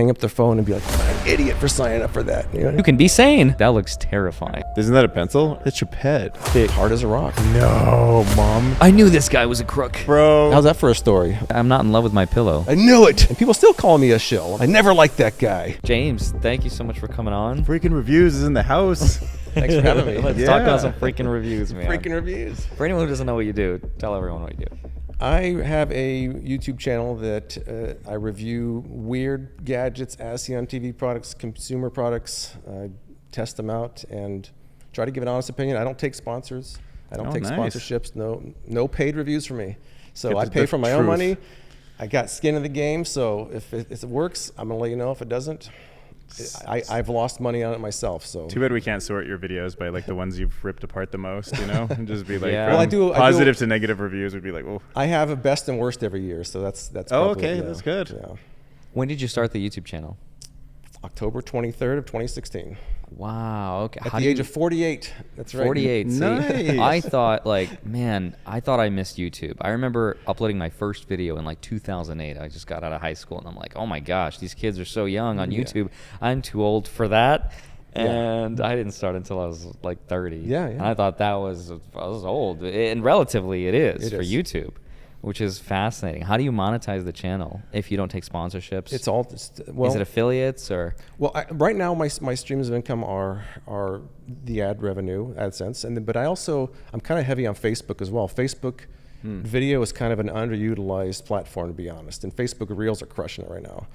hang up their phone and be like, I'm an idiot for signing up for that. You know? You can be sane. That looks terrifying. Isn't that a pencil? It's your pet. Hard as a rock. No, Mom. I knew this guy was a crook. Bro. How's that for a story? I'm not in love with my pillow. I knew it. And people still call me a shill. I never liked that guy. James, thank you so much for coming on. Freakin Reviews is in the house. Thanks for having me. Let's talk about some freaking reviews, man. Freakin Reviews. For anyone who doesn't know what you do, tell everyone what you do. I have a YouTube channel that I review weird gadgets, as seen on TV products, consumer products. I test them out and try to give an honest opinion. I don't take sponsors. I don't take sponsorships. No paid reviews for me. So I pay for my own money. I got skin in the game. So if it works, I'm gonna let you know. If it doesn't, I've lost money on it myself. So too bad we can't sort your videos by like the ones you've ripped apart the most, you know, and just be like, Yeah. from Well, I do- positive to negative reviews would be like, oh. I have a best and worst every year. So that's Oh, probably, okay, yeah, that's good. Yeah. When did you start the YouTube channel? October 23rd of 2016. Wow. Okay. At the age of 48. That's right. 48. See, Nice. I thought I missed YouTube. I remember uploading my first video in like 2008. I just got out of high school and I'm like, oh my gosh, these kids are so young on YouTube. I'm too old for that. And I didn't start until I was like 30. Yeah. And I thought I was old. And relatively it is for YouTube, which is fascinating. How do you monetize the channel if you don't take sponsorships? It's all Is it affiliates or? Well, right now my streams of income are the ad revenue, AdSense, but I'm kind of heavy on Facebook as well. Facebook video is kind of an underutilized platform, to be honest, and Facebook Reels are crushing it right now.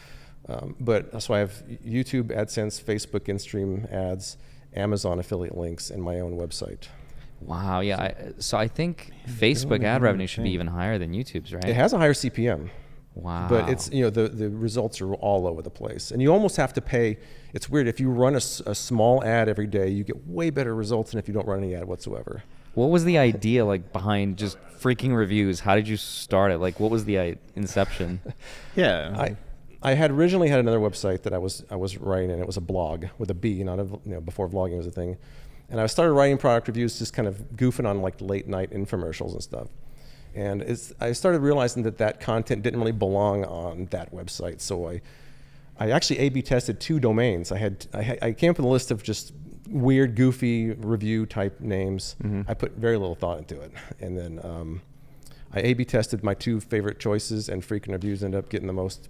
But so I have YouTube AdSense, Facebook in-stream ads, Amazon affiliate links, and my own website. Wow, yeah. So I think Facebook ad revenue should be even higher than YouTube's, right? It has a higher CPM. Wow. But it's, the results are all over the place. And you almost have to pay. It's weird. If you run a small ad every day, you get way better results than if you don't run any ad whatsoever. What was the idea like behind just Freakin Reviews? How did you start it? Like, what was the inception? Yeah. I had originally had another website that I was writing, and it was a blog with a B, before vlogging was a thing. And I started writing product reviews, just kind of goofing on like late night infomercials and stuff. And I started realizing that content didn't really belong on that website. So I actually A/B tested 2 domains. I came up with a list of just weird, goofy review type names. I put very little thought into it. And then I A/B tested my 2 favorite choices, and Freakin Reviews ended up getting the most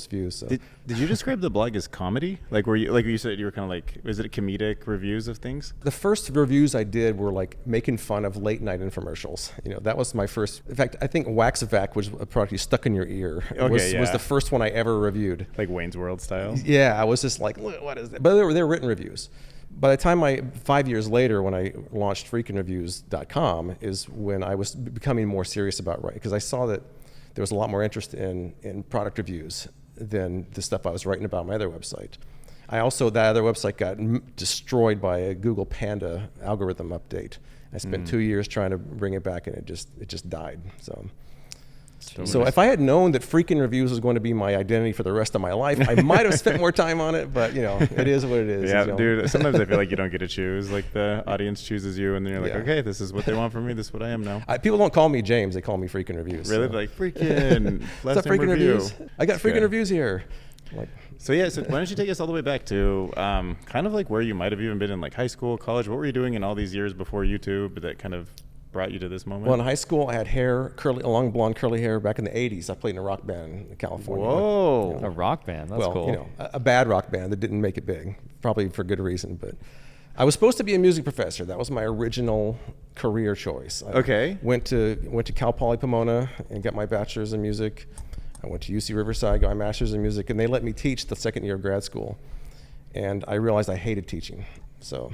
views. So. Did you describe the blog as comedy? Like, were you, like you said, you were kind of like, was it comedic reviews of things? The first reviews I did were like making fun of late night infomercials. That was my first. In fact, I think Wax-A-Vac was a product you stuck in your ear. Was the first one I ever reviewed. Like Wayne's World style? Yeah, I was just like, what is that? But they were written reviews. By the time 5 years later, when I launched freakinreviews.com, is when I was becoming more serious about writing, because I saw that there was a lot more interest in product reviews than the stuff I was writing about on my other website. That other website got destroyed by a Google Panda algorithm update. I spent 2 years trying to bring it back, and it just died. So if I had known that Freakin Reviews was going to be my identity for the rest of my life, I might have spent more time on it, but it is what it is. Yeah, dude, sometimes I feel like you don't get to choose. Like the audience chooses you, and then you're like, okay, this is what they want from me. This is what I am now. People don't call me James, they call me Freakin Reviews. Really? So. Like, freaking, What's up, Freakin Reviews? I got Freakin Reviews here. So why don't you take us all the way back to kind of like where you might have even been in like high school, college. What were you doing in all these years before YouTube that kind of brought you to this moment? Well, in high school, I had long blonde curly hair back in the 80s. I played in a rock band in California. Whoa. A rock band. That's cool. A bad rock band that didn't make it big, probably for good reason. But I was supposed to be a music professor. That was my original career choice. I went to Cal Poly Pomona and got my bachelor's in music. I went to UC Riverside, got my master's in music, and they let me teach the second year of grad school. And I realized I hated teaching. So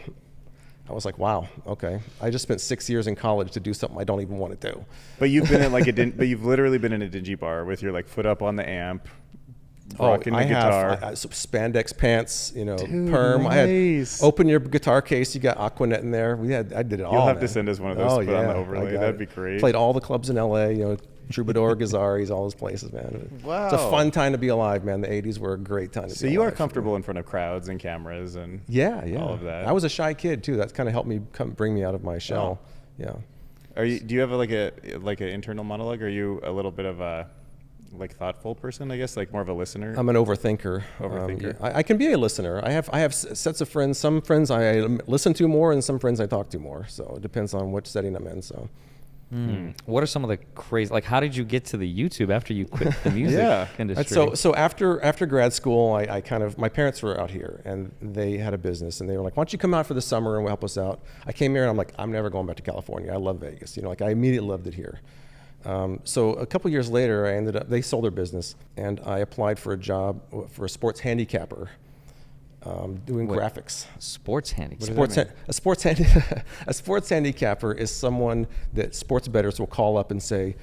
I was like, wow, okay. I just spent 6 years in college to do something I don't even want to do. But you've been in but you've literally been in a dingy bar with your like foot up on the amp, rocking the guitar. I have spandex pants, Dude, perm. Nice. I had open your guitar case. You got Aquanet in there. I did it all. You'll have to send us one of those to put on the overlay. That'd be great. Played all the clubs in LA. Troubadour, Gazzari's, all those places, man. Wow. It's a fun time to be alive, man. The 80s were a great time to be alive. So you are comfortable in front of crowds and cameras and all of that. I was a shy kid too. That's kind of helped me bring me out of my shell. Oh. Yeah. Do you have like an internal monologue? Or are you a little bit of a like thoughtful person, I guess, like more of a listener? I'm an overthinker. Overthinker. I can be a listener. I have sets of friends. Some friends I listen to more, and some friends I talk to more. So it depends on which setting I'm in. So. What are some of the crazy, like, how did you get to the YouTube after you quit the music industry? So after grad school, I kind of, my parents were out here and they had a business and they were like, why don't you come out for the summer and help us out? I came here and I'm like, I'm never going back to California. I love Vegas. Like I immediately loved it here. So a couple years later, they sold their business and I applied for a job for a sports handicapper. Doing graphics. Sports handicap. A sports handicapper is someone that sports bettors will call up and say,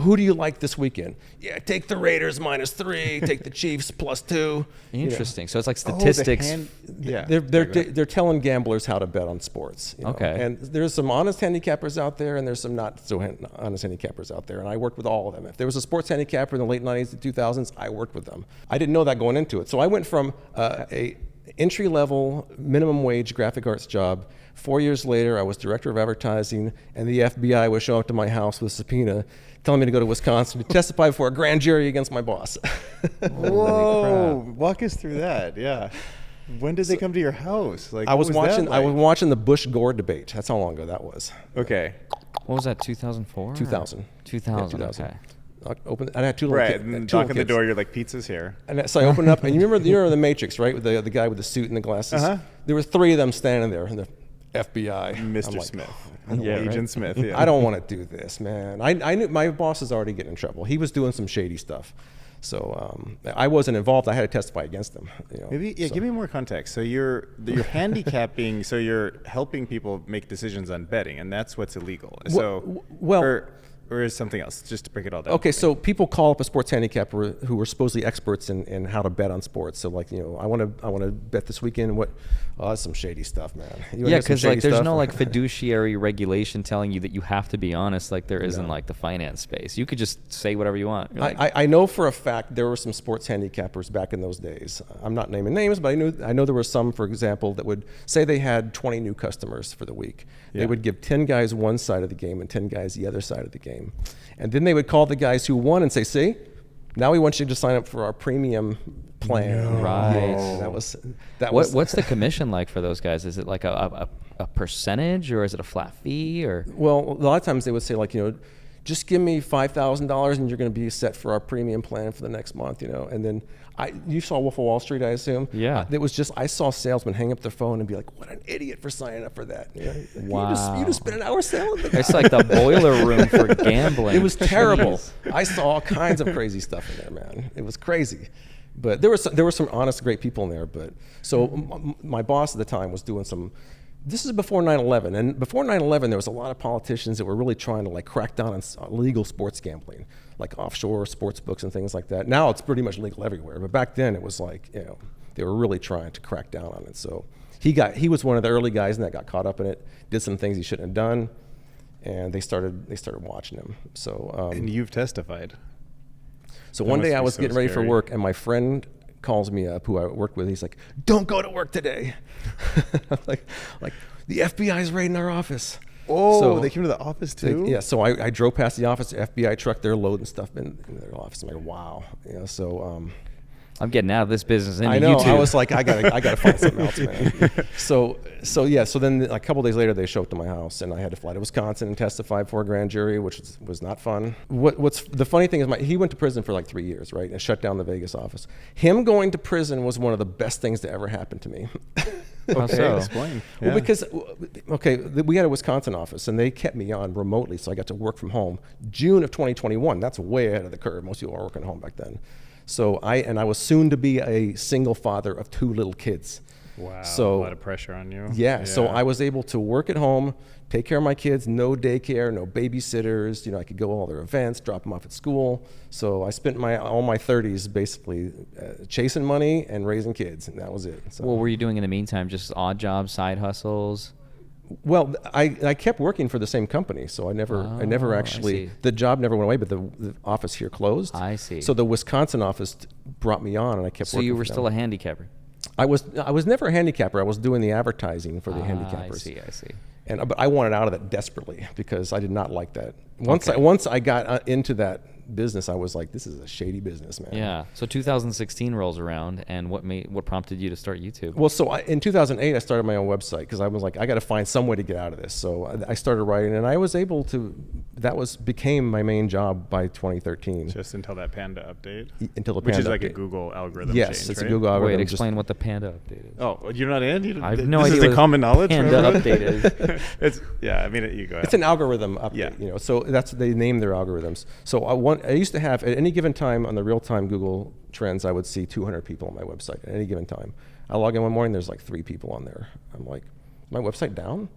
who do you like this weekend? Yeah, take the Raiders -3, take the Chiefs +2. Interesting. So it's like statistics. They're telling gamblers how to bet on sports. Okay. And there's some honest handicappers out there, and there's some not so honest handicappers out there. And I worked with all of them. If there was a sports handicapper in the late 90s to 2000s, I worked with them. I didn't know that going into it. So I went from a entry-level minimum wage graphic arts job. 4 years later, I was director of advertising, and the FBI would show up to my house with a subpoena telling me to go to Wisconsin to testify before a grand jury against my boss. Whoa! Walk us through that. Yeah. When did they come to your house? Like I was watching. I was watching the Bush-Gore debate. That's how long ago that was. Okay. What was that, 2004? 2000. 2000, Yeah, okay. I had two little Right. kids. And knock on the door. You're like, pizza's here. And so I opened up, and you remember the Matrix, right? With the guy with the suit and the glasses. Uh-huh. There were 3 of them standing there, and the FBI. Mr. I'm like, Smith. Yeah, Agent right. Smith. Yeah. I don't want to do this, man. I knew my boss is already getting in trouble. He was doing some shady stuff. So I wasn't involved. I had to testify against them. Maybe give me more context. So you're handicapping. So you're helping people make decisions on betting, and that's what's illegal. So or is something else? Just to break it all down. Okay, so people call up a sports handicapper who were supposedly experts in how to bet on sports. So like, I want to bet this weekend. That's some shady stuff, man. Yeah, because like there's no like fiduciary regulation telling you that you have to be honest. Like there isn't like the finance space. You could just say whatever you want. I know for a fact there were some sports handicappers back in those days. I'm not naming names, but I know there were some, for example, that would say they had 20 new customers for the week. Yeah. They would give 10 guys one side of the game and 10 guys the other side of the game. And then they would call the guys who won and say, see, now we want you to sign up for our premium plan. No. Right. Yeah, what's the commission like for those guys? Is it like a percentage, or is it a flat fee? Or well, a lot of times they would say like, just give me $5,000 and you're going to be set for our premium plan for the next month, And then you saw Wolf of Wall Street, I assume. Yeah. It was just, I saw salesmen hang up their phone and be like, what an idiot for signing up for that. Wow. You just spent an hour selling the guy. it's like the boiler room for gambling. It was terrible. I saw all kinds of crazy stuff in there, man. It was crazy. But there were some honest, great people in there. But so my boss at the time was doing some. This is before 9/11, and before 9/11, there was a lot of politicians that were really trying to like crack down on illegal sports gambling, like offshore sports books and things like that. Now it's pretty much legal everywhere, but back then it was like they were really trying to crack down on it. So he was one of the early guys that got caught up in it, did some things he shouldn't have done, and they started watching him. So and you've testified. So That one must day I be was so getting ready for scary. work, and my friend calls me up, who I worked with. He's like, "Don't go to work today." I'm like the FBI's raiding our office. Oh, So- they came to the office too? Yeah, so I drove past the office, the FBI truck, they're loading stuff in their office. I'm like, wow. So I'm getting out of this business into I know. YouTube. I was like, I gotta find something else, man. So then a couple days later, they showed up to my house, and I had to fly to Wisconsin and testify before a grand jury, which was not fun. What's the funny thing is, he went to prison for like 3 years, right, and shut down the Vegas office. Him going to prison was one of the best things to ever happen to me. How so? Explain. Well, Yeah. because, we had a Wisconsin office, and they kept me on remotely, so I got to work from home. June of 2021, that's way ahead of the curve. Most people are working at home back then. So I was soon to be a single father of 2 little kids. Wow, So a lot of pressure on you. Yeah, so I was able to work at home, take care of my kids, no daycare, no babysitters. I could go to all their events, drop them off at school. So I spent all my 30s basically chasing money and raising kids, and that was it. So. What were you doing in the meantime? Just odd jobs, side hustles? Well, I kept working for the same company, so I never I actually, see. the job never went away, but the office here closed. I see. So the Wisconsin office brought me on, and I kept So working you were for still them. a handicapper? I was never a handicapper. I was doing the advertising for the handicappers. I see. but I wanted out of that desperately because I did not like that. Once I got into that business, I was like, this is a shady business, man. Yeah. So 2016 rolls around, and what prompted you to start YouTube? Well, so in 2008, I started my own website because I was like, I got to find some way to get out of this. So I started writing, and I was able to. Became my main job by 2013. Just until that Panda update. Until the Panda which is like update. a Google algorithm. Yes, change, it's right? a Google algorithm. Wait, explain what the Panda update is. Oh, you're not in? I have no this idea. This is the common knowledge. Panda update is. It's I mean, you go ahead. It's an algorithm update. Yeah. You know, so they name their algorithms. So I used to have at any given time on the real-time Google Trends, I would see 200 people on my website at any given time. I log in one morning, there's like 3 people on there. I'm like, my website down?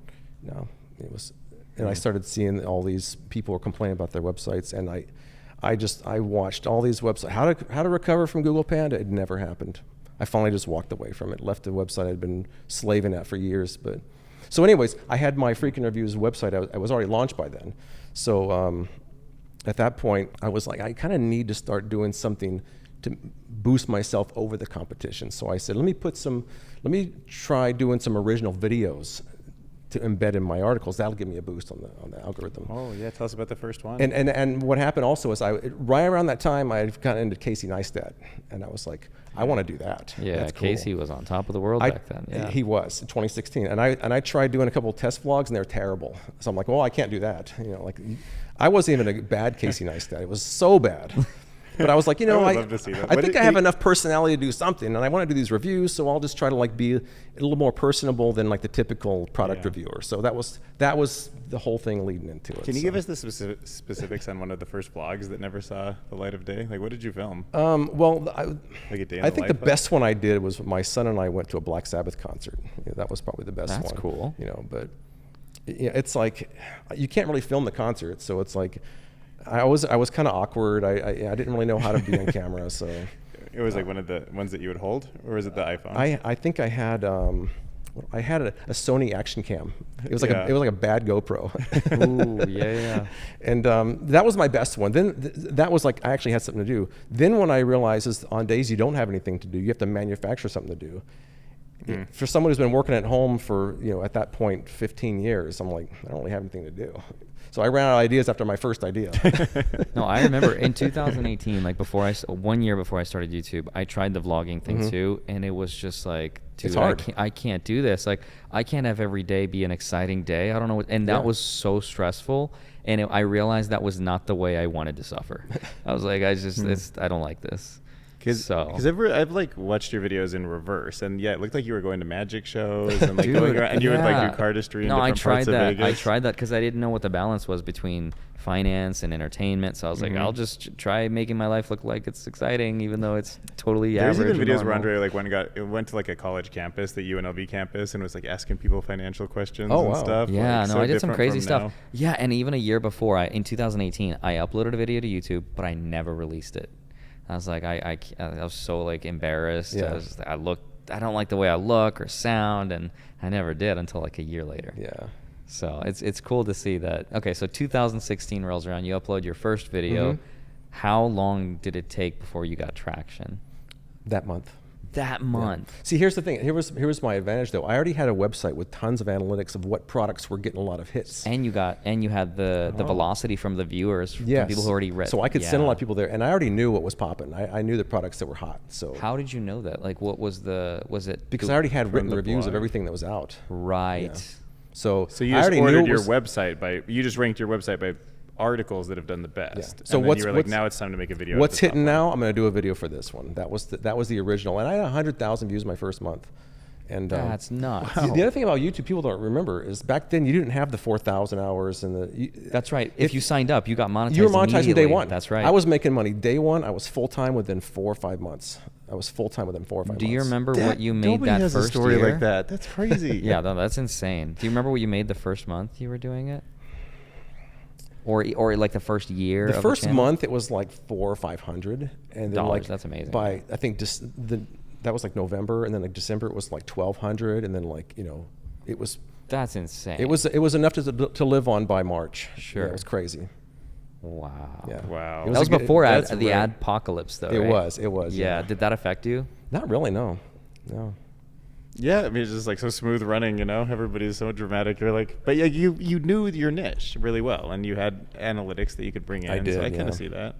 No, it was. And I started seeing all these people were complaining about their websites, and I watched all these websites. How to recover from Google Panda? It never happened. I finally just walked away from it, left the website I'd been slaving at for years. But so, anyways, I had my Freakin Reviews website. I was already launched by then. So at that point, I was like, I kind of need to start doing something to boost myself over the competition. So I said, let me try doing some original videos to embed in my articles. That'll give me a boost on the algorithm. Oh yeah, tell us about the first one. And what happened also is right around that time I got into Casey Neistat, and I was like, I want to do that. Yeah, That's cool. Casey was on top of the world back then. Yeah. He was in 2016, and I tried doing a couple of test vlogs, and they're terrible. So I'm like, well, I can't do that. You know, like I wasn't even a bad Casey Neistat. It was so bad. But I was like, you know, I would love to see that. I think I have enough personality to do something, and I want to do these reviews, so I'll just try to like be a little more personable than like the typical product reviewer. So that was the whole thing leading into it. Can you give us the specifics on one of the first vlogs that never saw the light of day? Like, what did you film? Well, Like a day in I the think the life best one I did was my son and I went to a Black Sabbath concert. Yeah, that was probably the best one. That's cool. You know, but it's like you can't really film the concert, so it's like I was kind of awkward. I didn't really know how to be on camera, so It was like one of the ones that you would hold, or was it the iPhone? I think I had a Sony Action Cam. It was like Yeah. it was like a bad GoPro. Ooh, yeah. And that was my best one. Then that was like I actually had something to do. Then when I realized is on days you don't have anything to do, you have to manufacture something to do. For someone who's been working at home for at that point 15 years, I'm like, I don't really have anything to do. So I ran out of ideas after my first idea. No, I remember in 2018, like 1 year before I started YouTube, I tried the vlogging thing too, and it was just like, dude, It's hard. I can't do this. Like, I can't have every day be an exciting day. I don't know what, and that was so stressful. And I realized that was not the way I wanted to suffer. I was like, I don't like this. Because I've like watched your videos in reverse, and it looked like you were going to magic shows and like Dude, going around, and you would like yeah. do cardistry in No, different parts of Vegas. I tried that because I didn't know what the balance was between finance and entertainment. So I was like, I'll just try making my life look like it's exciting, even though it's totally There's average. even and videos where normal. Andrei went to like a college campus, the UNLV campus, and was like asking people financial questions Oh, and wow. stuff. Yeah, like, no, so I did some different crazy from stuff. now. Yeah, and even a year before, in 2018, I uploaded a video to YouTube, but I never released it. I was like, I was so like embarrassed. Yeah. I don't like the way I look or sound, and I never did until like a year later. Yeah. So it's cool to see that. Okay, so 2016 rolls around, you upload your first video. How long did it take before you got traction? That month. That month. See, here's the thing. Here was my advantage, though. I already had a website with tons of analytics of what products were getting a lot of hits. And you had the velocity from the viewers, from people who already read. So I could send a lot of people there, and I already knew what was popping. I knew the products that were hot. So How did you know that? Like, what was it? because I already had written the reviews of blog? everything that was out. Right. Yeah. So you I just already ordered knew it your was, website you just ranked your website by articles that have done the best. Yeah. So So and then what's- you were what's- like, now it's time to make a video. What's at the top hitting one. now? I'm going to do a video for this one. That was the original, and I had 100,000 views my first month. And That's nuts. the other thing about YouTube people don't remember is back then you didn't have the 4,000 hours and That's right. If you signed up, you got monetized. you were monetizing day immediately. one. That's right. I was making money day one. I was full time within 4 or 5 months. I was full time within 4 or 5 months. Do you remember what you made Nobody that has first a story year? like that. That's crazy. Yeah, no, that's insane. Do you remember what you made the first month you were doing it? Or like the first year? The of first channel? month it was like 400 or 500, and then Dollars, like that's amazing. By I think just that was like November, and then like December it was like 1,200, and then like it was That's insane. it was enough to live on by March. Sure. Yeah, it was crazy. Wow. Yeah. Wow. It That was a good- before that's the right. adpocalypse, though. It right? was. Yeah. Did that affect you? Not really. No. Yeah, I mean, it's just like so smooth running, you know. Everybody's so dramatic. You're like, but yeah, you knew your niche really well, and you had analytics that you could bring in. I did. So I kind of see that.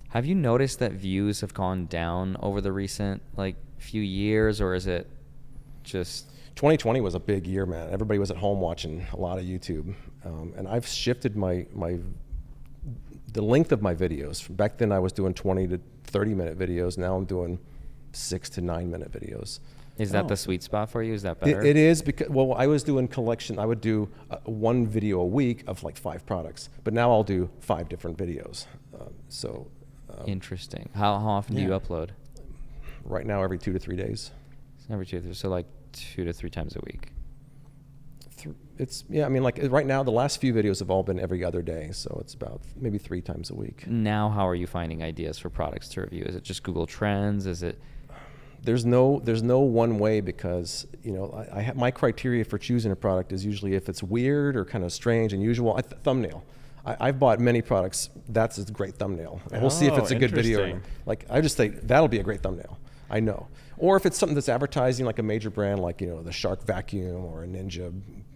Have you noticed that views have gone down over the recent few years, or is it just 2020 was a big year, man. Everybody was at home watching a lot of YouTube, and I've shifted the length of my videos. Back then I was doing 20 to 30 minute videos. Now I'm doing 6 to 9 minute videos. Is that the sweet spot for you? Is that better? It is, because, well, I was doing collection. I would do one video a week of like 5 products, but now I'll do 5 different videos. Interesting. How often do you upload? Right now, every 2 to 3 days. Every 2, so like 2 to 3 times a week. I mean, like right now, the last few videos have all been every other day, so it's about maybe 3 times a week. Now, how are you finding ideas for products to review? Is it just Google Trends? Is it? There's no one way, because I have, my criteria for choosing a product is usually if it's weird or kind of strange, unusual. Thumbnail. I've bought many products. That's a great thumbnail. And we'll see if it's a good video. Like, I just think that'll be a great thumbnail. I know. Or if it's something that's advertising, like a major brand, like the Shark vacuum or a Ninja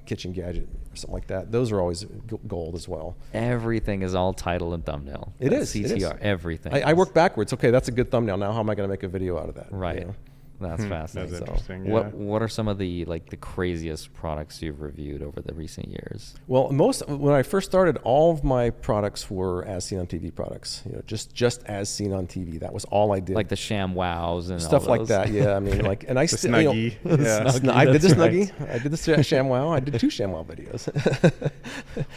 kitchen gadget or something like that. Those are always gold as well. Everything is all title and thumbnail. It is. CTR. Everything. I work backwards. Okay, that's a good thumbnail. Now how am I going to make a video out of that? Right. That's fascinating. That's interesting. So, what are some of the the craziest products you've reviewed over the recent years? Well, when I first started, all of my products were as seen on TV products. Just as seen on TV. That was all I did. Like the Sham Wows and stuff all like that. Yeah, I mean, and I still Snuggie. I did the Snuggie. I did the ShamWow. I did 2 ShamWow videos.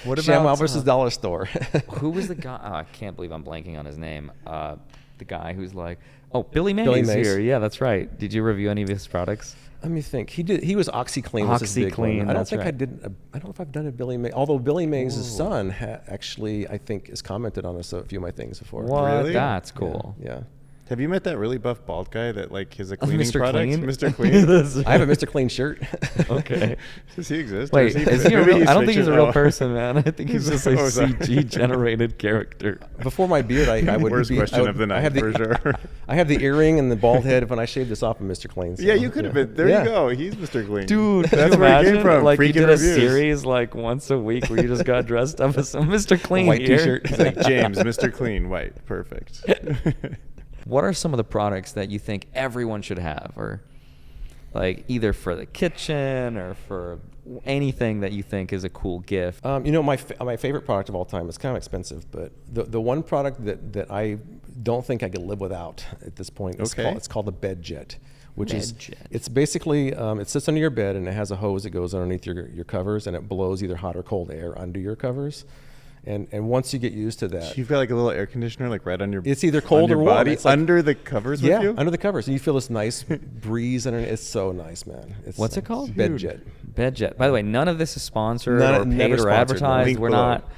What about ShamWow versus Dollar Store? Who was the guy? I can't believe I'm blanking on his name. The guy who's like, Billy Mays, Billy Mays here. Yeah, that's right. Did you review any of his products? Let me think. He was OxyClean. Was his big one. I don't think I did. I don't know if I've done a Billy Mays. Although Billy Mays' son actually, I think, has commented on a few of my things before. What? Really? That's cool. Yeah. Have you met that really buff bald guy that is a cleaning Mr. product? Clean? Mr. Clean. I have a Mr. Clean shirt. Okay. Does he exist? Wait, is he a real? I don't think he's a real fiction? person, man. I think he's just a CG generated character. Before my beard, I would Worst be. question of the night, for sure. I have the earring and the bald head. When I shaved this off, I'm Mr. Clean. So, Yeah, you could have been. There you go. He's Mr. Clean. Dude, that's can you where it imagine? came from. Like you Freakin did a Reviews. series once a week where you just got dressed up as some Mr. Clean white here. t-shirt. He's like James, Mr. Clean, white, perfect. What are some of the products that you think everyone should have, or either for the kitchen or for anything that you think is a cool gift? My favorite product of all time is kind of expensive, but the one product that I don't think I could live without at this point is called the Bed Jet, which it's basically it sits under your bed and it has a hose that goes underneath your covers, and it blows either hot or cold air under your covers. And once you get used to that, You've got a little air conditioner right on your. It's either cold or warm. Body, it's under the covers with you. Under the covers, and you feel this nice breeze underneath. It's so nice, man. What's it called? Bed Jet. Bed Jet. By the way, none of this is sponsored or never paid or sponsored. advertised. Link We're below. not.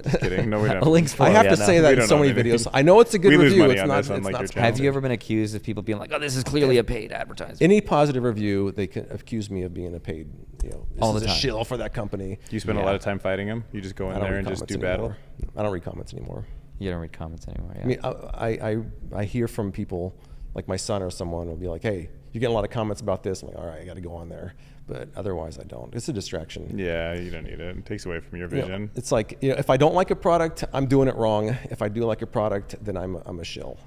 Just kidding. No, we don't. Links I have to say that in so many videos. I know it's a good We lose review. money It's on not. this on, It's like, not your channel. Have you ever been accused of people being like, "Oh, this is clearly a paid advertisement"? Any positive review, they can accuse me of being a paid. This all the is time. a shill for that company. Do you spend a lot of time fighting them? You just go in there and just do battle? I don't read comments anymore. You don't read comments anymore. Yeah. I mean, I hear from people like my son or someone will be like, "Hey, you get a lot of comments about this." I'm like, "All right, I got to go on there." But otherwise, I don't. It's a distraction. Yeah, you don't need it. It takes away from your vision. It's like, if I don't like a product, I'm doing it wrong. If I do like a product, then I'm a shill.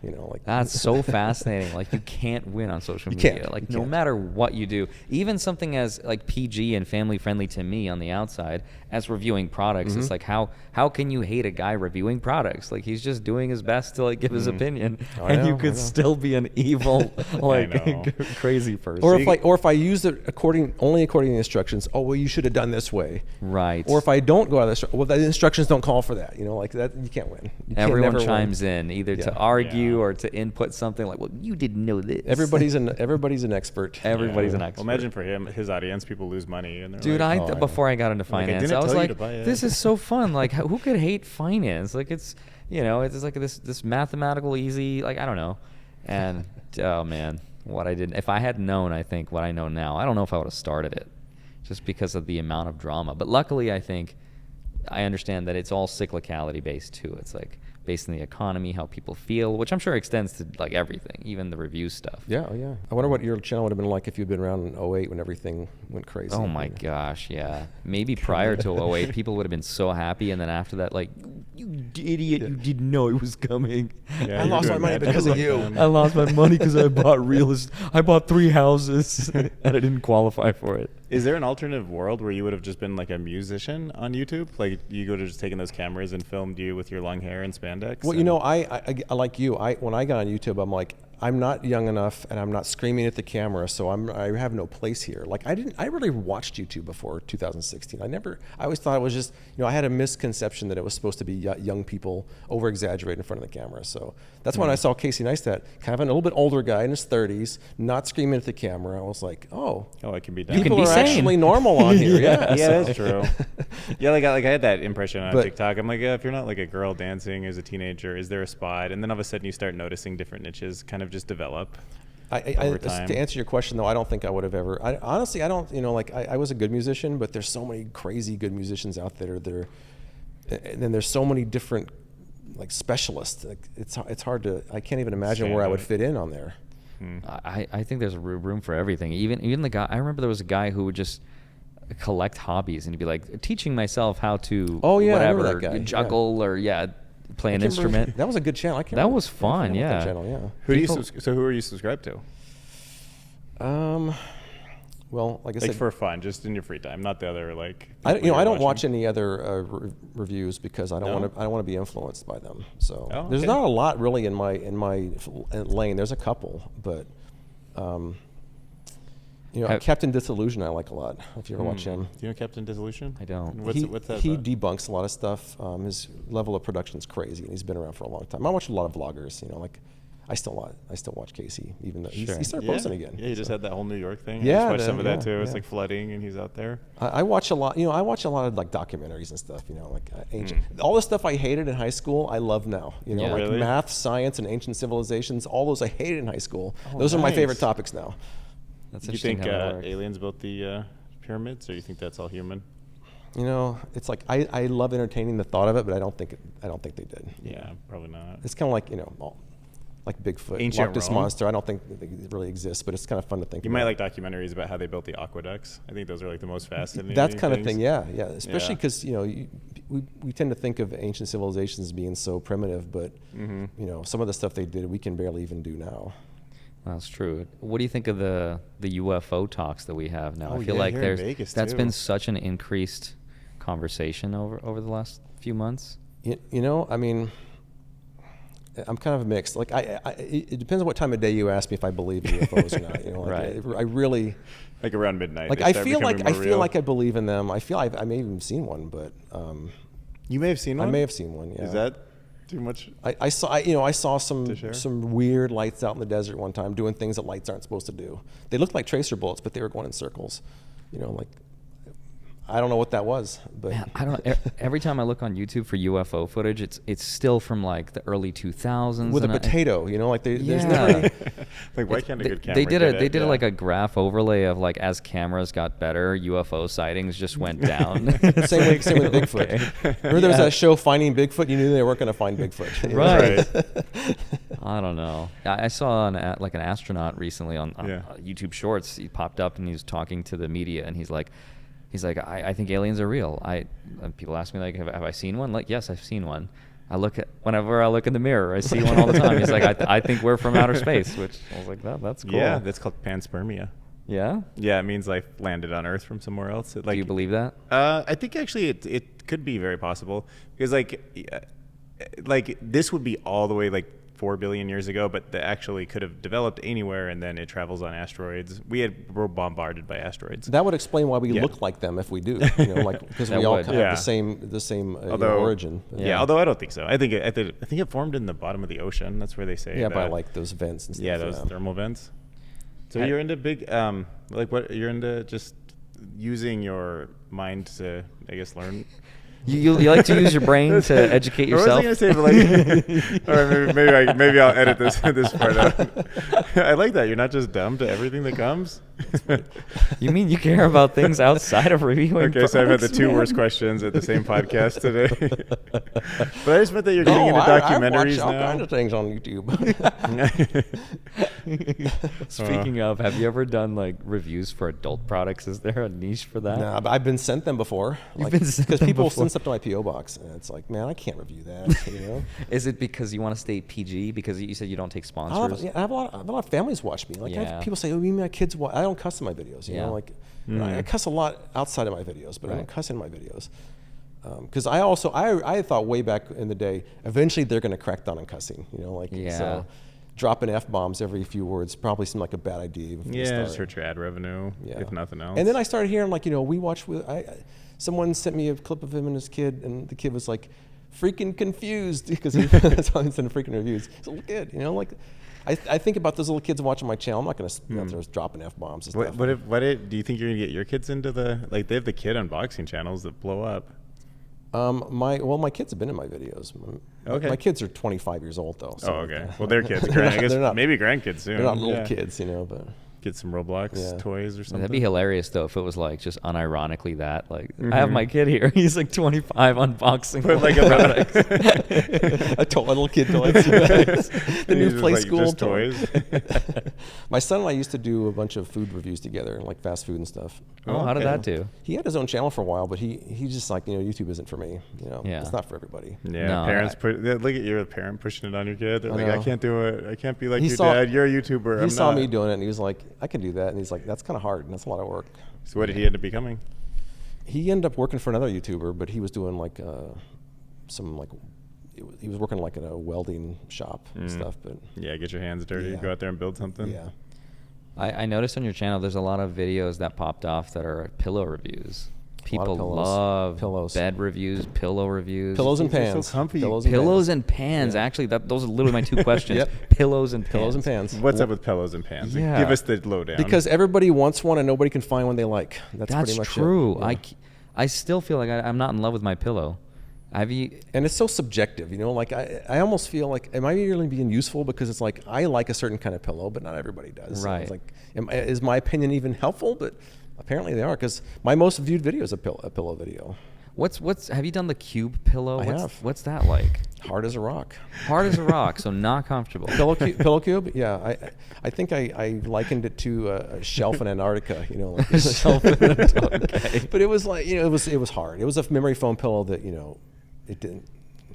That's so fascinating. You can't win on social You media. can't. No matter what you do, even something as PG and family friendly to me on the outside as reviewing products. It's how can you hate a guy reviewing products? He's just doing his best to give his opinion, and you could still be an evil crazy person. Or if I use it only according to the instructions. Oh, well, you should have done this way. Right. Or if I don't go out of the instructions don't call for that. That you can't win. Everyone chimes in either to argue or to input something well, you didn't know this. Everybody's an expert. Everybody's an expert. Well, imagine for his audience, people lose money. And dude, before I got into finance, I was like, this is so fun. Who could hate finance? It's this mathematical easy. I don't know. And oh man, what I did. If I had known, I think what I know now, I don't know if I would have started it, just because of the amount of drama. But luckily, I think I understand that it's all cyclicality based too. It's based on the economy, how people feel, which I'm sure extends to like everything, even the review stuff. Yeah, yeah. I wonder what your channel would have been like if you'd been around in '08 when everything went crazy. Oh my gosh, yeah. Maybe prior to '08, people would have been so happy, and then after that, like, you idiot, you didn't know it was coming. Yeah, I lost my money because of you. I lost my money because I bought real estate. I bought 3 houses, and I didn't qualify for it. Is there an alternative world where you would have just been like a musician on YouTube? Like you could have just taken those cameras and filmed you with your long hair and spandex? Well, you know, I like you. When I got on YouTube, I'm like, I'm not young enough, and I'm not screaming at the camera, so I have no place here. Like I really watched YouTube before 2016. I always thought it was just, I had a misconception that it was supposed to be young people over exaggerating in front of the camera. So that's when I saw Casey Neistat, kind of a little bit older guy in his 30s, not screaming at the camera. I was like, oh, it can be done. people can be are sane. actually normal on here. Yeah, Yeah, that's true. Yeah, like I had that impression on TikTok. I'm like, if you're not like a girl dancing as a teenager, is there a spot? And then all of a sudden you start noticing different niches kind of just develop. Over time. To answer your question, though, I don't think I would have ever. Honestly, I don't. I was a good musician, but there's so many crazy good musicians out there. And then there's so many different like specialists. Like, it's hard to. I can't even imagine where I would fit in on there. I think there's room for everything. Even the guy. I remember there was a guy who would just collect hobbies, and he'd be like teaching myself how to whatever juggle or play an instrument. That was a good channel. That was fun. Yeah. That channel, yeah. Who are you subscribed to? Well, like I like said, for fun, just in your free time, not the other like. I don't watch any other reviews because I don't want to be influenced by them. So there's not a lot really in my lane. There's a couple, but Captain Disillusion I like a lot. If you ever watch him. Do you know Captain Disillusion? I don't. What's that? He about? debunks a lot of stuff. His level of production is crazy, and he's been around for a long time. I watch a lot of vloggers. Like I still watch Casey, even though he started posting again. Yeah, he just had that whole New York thing. Yeah, I just watched some of that too. It's like flooding, and he's out there. I watch a lot. I watch a lot of like documentaries and stuff. Like ancient, all the stuff I hated in high school, I love now. Like really? math, science, and ancient civilizations. All those I hated in high school. Those are my favorite topics now. That's Do you interesting. think how that works. aliens built the pyramids, or you think that's all human? It's like I love entertaining the thought of it, but I don't think they did. Yeah, probably not. It's kind of like like Bigfoot, Ancient Loch Ness Rome. Monster. I don't think it really exists, but it's kind of fun to think. You about. might like documentaries about how they built the aqueducts. I think those are like the most fascinating. That kind of things. thing, yeah. Especially because we tend to think of ancient civilizations being so primitive, but some of the stuff they did we can barely even do now. That's true. What do you think of the UFO talks that we have now? Oh, I feel yeah, like here in Vegas, that's too. been such an increased conversation over the last few months. I mean, I'm kind of mixed. Like it depends on what time of day you ask me if I believe in UFOs or not. Right. I really Like around midnight. like. they I start feel becoming like more real. I believe in them. I feel I may have even seen one, but You may have seen one. I may have seen one. Yeah. Is that too much? I saw To share? some weird lights out in the desert one time doing things that lights aren't supposed to do. They looked like tracer bullets, but they were going in circles. Like I don't know what that was, but Man, I don't. Every time I look on YouTube for UFO footage, it's still from like the early 2000s with a and potato. Like there's Yeah. never. Like why can't a good camera? They did get they it? did Yeah. like a graph overlay of like as cameras got better, UFO sightings just went down. Same with Bigfoot. Remember there was that show Finding Bigfoot? You knew they weren't going to find Bigfoot. Right. I don't know. I saw an astronaut recently on Yeah. YouTube Shorts. He popped up and he was talking to the media, and he's like, I think aliens are real. And people ask me like, have I seen one? Like, yes, I've seen one. Whenever I look in the mirror, I see one all the time. He's like, I think we're from outer space, which I was like, that's cool. Yeah, that's called panspermia. Yeah? Yeah, it means life landed on Earth from somewhere else. Do you believe that? I think actually it could be very possible because like this would be all the way like 4 billion years ago, but that actually could have developed anywhere, and then it travels on asteroids. We're bombarded by asteroids. That would explain why we look like them if we do. Because we all would. kind of have the same origin. Yeah, although I don't think so. I think it formed in the bottom of the ocean. That's where they say. Yeah, by like those vents and stuff. Yeah, those thermal vents. So you're into big, like what? You're into just using your mind to, I guess, learn. You like to use your brain to educate yourself? I wasn't gonna say, but like, or maybe I'll edit this part out. I like that. You're not just dumb to everything that comes. You mean you care about things outside of reviewing Okay, so I've had the products, two man? worst questions at the same podcast today. But I just meant that you're getting into documentaries I watch all now. kinds of things on YouTube. Speaking of, have you ever done like reviews for adult products? Is there a niche for that? Nah, but I've been sent them before. You've been sent because them people before. send stuff to my PO box, and it's like, man, I can't review that. You know. Is it because you want to stay PG? Because you said you don't take I sponsors? have a lot of families watch me. Like I Yeah. have people say, "Oh, you mean my kids?" I don't cuss in my videos. You Yeah. know, like I cuss a lot outside of my videos, but I Right. don't cuss in my videos. Because I thought way back in the day, eventually they're going to crack down on cussing. You know, like Yeah. so dropping F-bombs every few words probably seemed like a bad idea. Before you Yeah, started. just hurt your ad revenue, Yeah. if nothing else. And then I started hearing like, you know, we watch with someone sent me a clip of him and his kid, and the kid was like freaking confused because that's how he sent Freakin Reviews. He's a little kid, you know, like I think about those little kids watching my channel. I'm not going to dropping F-bombs and stuff. Do you think you're gonna get your kids into they have the kid unboxing channels that blow up? My kids have been in my videos. Okay. My kids are 25 years old though. So Oh, okay. Well, they're kids. I guess they're not, maybe grandkids soon. they're not little Yeah. kids, you know, but Get some Roblox Yeah. toys or something. That'd be hilarious though if it was like just unironically that like I have my kid here. He's like 25 unboxing But like products. a little kid toys. The new Just, play like, school just toys. My son and I used to do a bunch of food reviews together, like fast food and stuff. Oh, how did Okay. that do? He had his own channel for a while, but he just like, you know, YouTube isn't for me. You know, Yeah. it's not for everybody. Yeah, No, parents look at you're a parent pushing it on your kid. They're I like, I know. can't do it. I can't be like He your saw- dad. You're a YouTuber. He I'm saw not. me doing it, and he was like, I can do that. And he's like, that's kind of hard, and that's a lot of work. So what did he end up becoming? He ended up working for another YouTuber, but he was doing like he was working like at a welding shop and stuff. But Yeah, get your hands dirty. Yeah. Go out there and build something. yeah, I noticed on your channel there's a lot of videos that popped off that are pillow reviews. People pillows. love Pillows. bed reviews, pillow reviews. pillows and These are so pans. comfy. Pillows pans. and pans. Yeah. Actually, those are literally my two questions. Yep. Pillows and pans. Pillows and pans. What's up with pillows and pans? Yeah. Give us the lowdown. Because everybody wants one, and nobody can find one they like. That's That's pretty much true. It. Yeah. I still feel like I'm not in love with my pillow. Have you? And it's so subjective, you know. Like I almost feel like, am I really being useful? Because it's like I like a certain kind of pillow, but not everybody does. So Right. it's like, is my opinion even helpful? But apparently they are, because my most viewed video is a pillow video. What's? Have you done the cube pillow? I what's, have. What's that like? Hard as a rock. Hard as a rock, so not comfortable. Pillow cube. Yeah, I think I likened it to a shelf in Antarctica. You know, like Shelf in Antarctica. Okay. But it was like, you know, it was hard. It was a memory foam pillow that, you know, it didn't.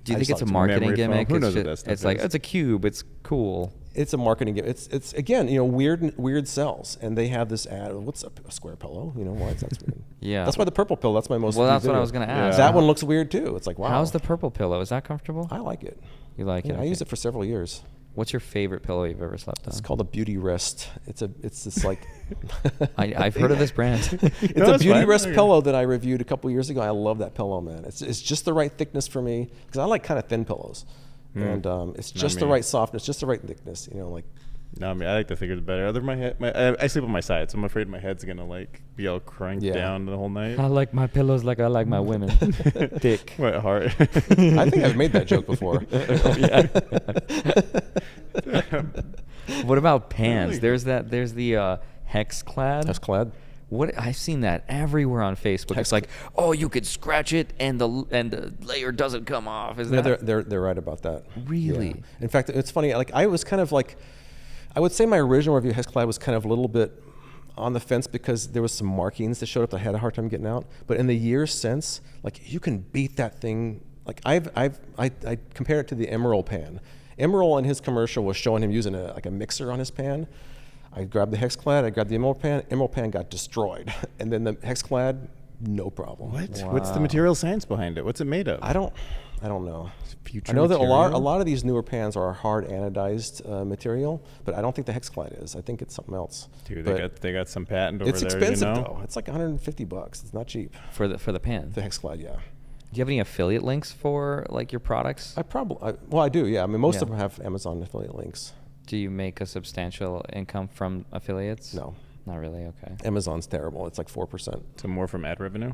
Do you I think just it's a thought marketing memory foam. gimmick? Who It's knows what ju- that stuff It's like is? it's a cube. It's cool. It's a marketing gimmick. It's again, you know, weird sells, and they have this ad. What's a square pillow? You know, why is that weird? Yeah. That's why the purple pillow. That's my most. Well, viewed that's what I video. was gonna Yeah. ask. That one looks weird too. It's like, wow. How's the purple pillow? Is that comfortable? I like it. You like Yeah, it? I used it for several years. What's your favorite pillow you've ever slept on? It's called a Beauty Rest. It's this like. I've heard of this brand. It's No, a that's Beauty fine. Rest Okay. pillow that I reviewed a couple years ago. I love that pillow, man. It's just the right thickness for me, because I like kind of thin pillows, and it's Not just the me. right softness, just the right thickness. You know, like. No, I mean, I like the thicker better. Other my head, I sleep on my side, so I'm afraid my head's gonna like be all cranked Yeah. down the whole night. I like my pillows like I like my women. Thick. What hard? I think I've made that joke before. What about pans? Really? There's the hex clad. That's clad. What I've seen that everywhere on Facebook. Hex- It's like, oh, you could scratch it and the layer doesn't come off. Is Yeah, that they're right about that. Really? Yeah. In fact, it's funny. Like I was kind of like, I would say my original review of Hexclad was kind of a little bit on the fence, because there was some markings that showed up that I had a hard time getting out. But in the years since, like, you can beat that thing. Like I compared it to the Emerald pan. Emerald in his commercial was showing him using a mixer on his pan. I grabbed the Hexclad, I grabbed the Emerald pan got destroyed. And then the Hexclad, no problem. What? What's the material science behind it? What's it made of? I don't know. Future I know that a material? lot of these newer pans are hard anodized material, but I don't think the Hexclad is. I think it's something else. Dude, But they got some patent over it's there. expensive you know? though. It's like $150. It's not cheap. for the pan? The Hexclad, yeah. Do you have any affiliate links for like your products? I do, yeah. I mean, most Yeah. of them have Amazon affiliate links. Do you make a substantial income from affiliates? No, Not really. Okay. Amazon's terrible. It's like 4%. So more from ad revenue.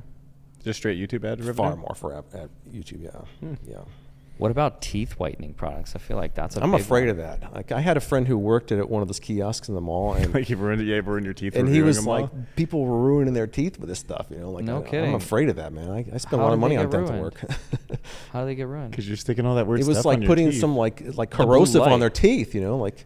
Just straight YouTube ad revenue? Far more for at YouTube, yeah. What about teeth whitening products? I feel like that's a I'm big afraid one. of that. Like, I had a friend who worked at one of those kiosks in the mall, and Like you ruined your teeth. and he reviewing was them like, all? people were ruining their teeth with this stuff. You know, like No kidding. I'm afraid of that, man. I spend How a lot of did money they on get dental ruined? work. How do they get ruined? Because you're sticking all that weird It stuff was on like your putting teeth. some like blue corrosive light. on their teeth. You know, like.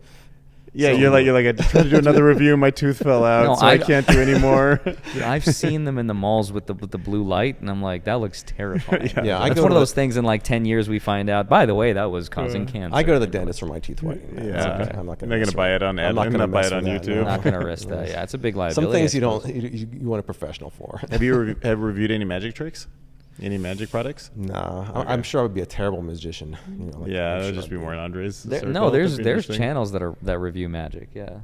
Yeah, So- you're like I tried to do another review, my tooth fell out, No, so I can't do anymore. I've seen them in the malls with the blue light, and I'm like, that looks terrifying. Yeah, I That's go one to of those the- things in like 10 years we find out, by the way, that was causing cancer. I go to the dentist for my teeth whitening. man. It's Yeah. okay. I'm not You're going not gonna buy it on ad- you're not buy it on YouTube. I'm not going to risk that. Yeah, it's a big liability. Some things I you don't suppose. you want a professional for. Have you ever reviewed any magic tricks? Any magic products? Nah, Okay. I'm sure I would be a terrible magician. You know, like, Yeah, I'm that would sure just I'd be more in Andre's. circle. No, That'd there's be there's interesting. channels that review magic. Yeah.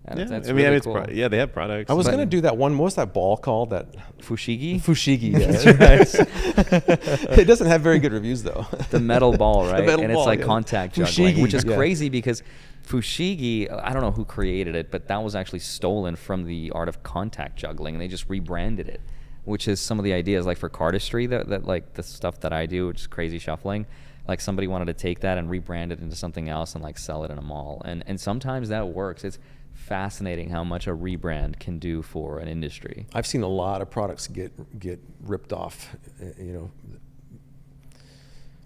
And Yeah, that's I mean, really it's cool. yeah, they have products. I was But- gonna do that one. What was that ball called? That Fushigi? fushigi. That's Yeah. It doesn't have very good reviews though. The metal ball, right? metal and it's ball, like yeah. contact juggling, Fushigi, which is yeah. crazy because Fushigi, I don't know who created it, but that was actually stolen from the art of contact juggling, and they just rebranded it, which is some of the ideas, like for cardistry, that like the stuff that I do, which is crazy shuffling. Like somebody wanted to take that and rebrand it into something else and like sell it in a mall, and sometimes that works. It's fascinating how much a rebrand can do for an industry. I've seen a lot of products get ripped off. You know,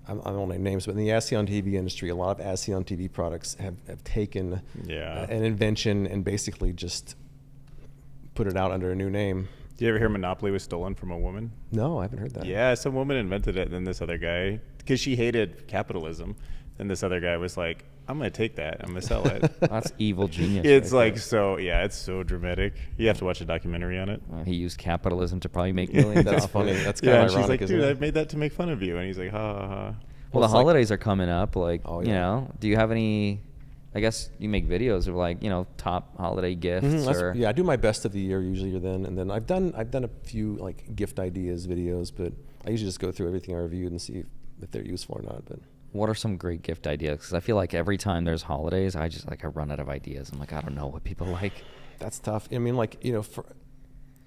I don't name names, but in the ASEAN TV industry, a lot of ASEAN TV products have taken Yeah. an invention and basically just put it out under a new name. Do you ever hear Monopoly was stolen from a woman? No, I haven't heard that. Yeah, some woman invented it, and then this other guy, because she hated capitalism, then this other guy was like, I'm going to take that, I'm going to sell it. That's evil genius. It's right like there. so, yeah, it's so dramatic. You have to watch a documentary on it. He used capitalism to probably make millions. That's off funny. of it. That's kind Yeah, of and she's ironic, like, isn't dude, I it? made that to make fun of you. And he's like, ha, ha, ha. Well, Well, the it's like- holidays are coming up. Like, Oh, you yeah. know, do you have any? I guess you make videos of like, you know, top holiday gifts or Yeah, I do my best of the year usually then, and then I've done a few like gift ideas videos, but I usually just go through everything I reviewed and see if they're useful or not. But what are some great gift ideas? Because I feel like every time there's holidays, I just like I run out of ideas. I'm like, I don't know what people like. that's tough. I mean, like, you know, for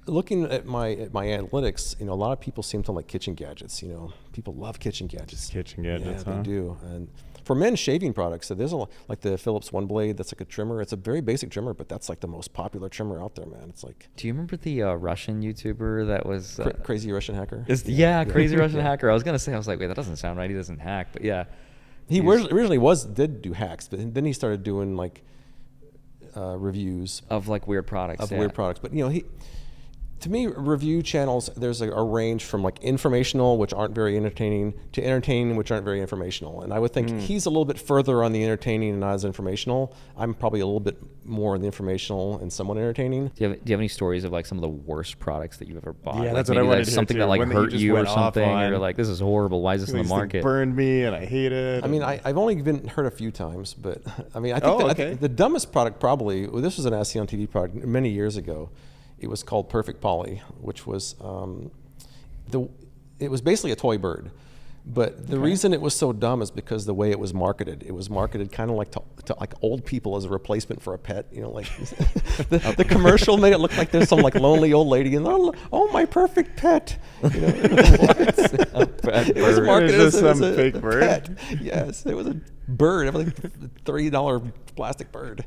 looking at my analytics, you know, a lot of people seem to like kitchen gadgets. You know, people love kitchen gadgets. Just kitchen gadgets, yeah, huh? they do. And for men shaving products, so there's a lot, like the Philips One Blade. That's like a trimmer. It's a very basic trimmer, but that's like the most popular trimmer out there, man. It's like Do you remember the Russian YouTuber that was Crazy Russian Hacker. yeah, Crazy Russian Yeah. Hacker? I was gonna say, I was like, wait, that doesn't sound right. He doesn't hack, but yeah. He He's- originally did do hacks, but then he started doing like reviews of like weird products. of yeah. weird products. But you know, to me, review channels, there's a range from like informational, which aren't very entertaining, to entertaining, which aren't very informational. And I would think he's a little bit further on the entertaining and not as informational. I'm probably a little bit more on the informational and somewhat entertaining. Do you have any stories of like some of the worst products that you've ever bought? Yeah, Like that's what I maybe wanted to hear, something too. that like One that you hurt just you or went off something, or you're on. like, this is horrible. Why is this in the These things market? burned me, and I hate it. I mean, I've only been hurt a few times, but I mean, I think Oh, I okay. think the dumbest product probably, well, this was an ASEAN TV product many years ago. It was called Perfect Polly, which was it was basically a toy bird. But the reason it was so dumb is because the way it was marketed. It was marketed kind of like to like old people as a replacement for a pet. You know, like the commercial made it look like there's some like lonely old lady and oh my perfect pet. You know, it was bird. marketed Is as this some a fake bird? pet. Yes, it was a bird. It was like $30 plastic bird.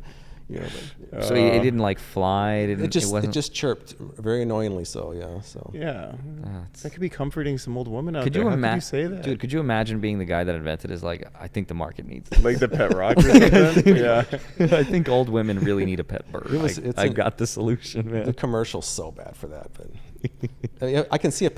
You know, but, So it didn't like fly. it wasn't, just chirped very annoyingly. So yeah. So yeah, it's- that could be comforting some old woman out Could there. you How could imagine? you say that? Dude, could you imagine being the guy that invented is like, I think the market needs this. Like the pet rock or something? Yeah. I think old women really need a pet bird. It's I a- got the solution, man. the commercial's so bad for that. But I mean, I can see a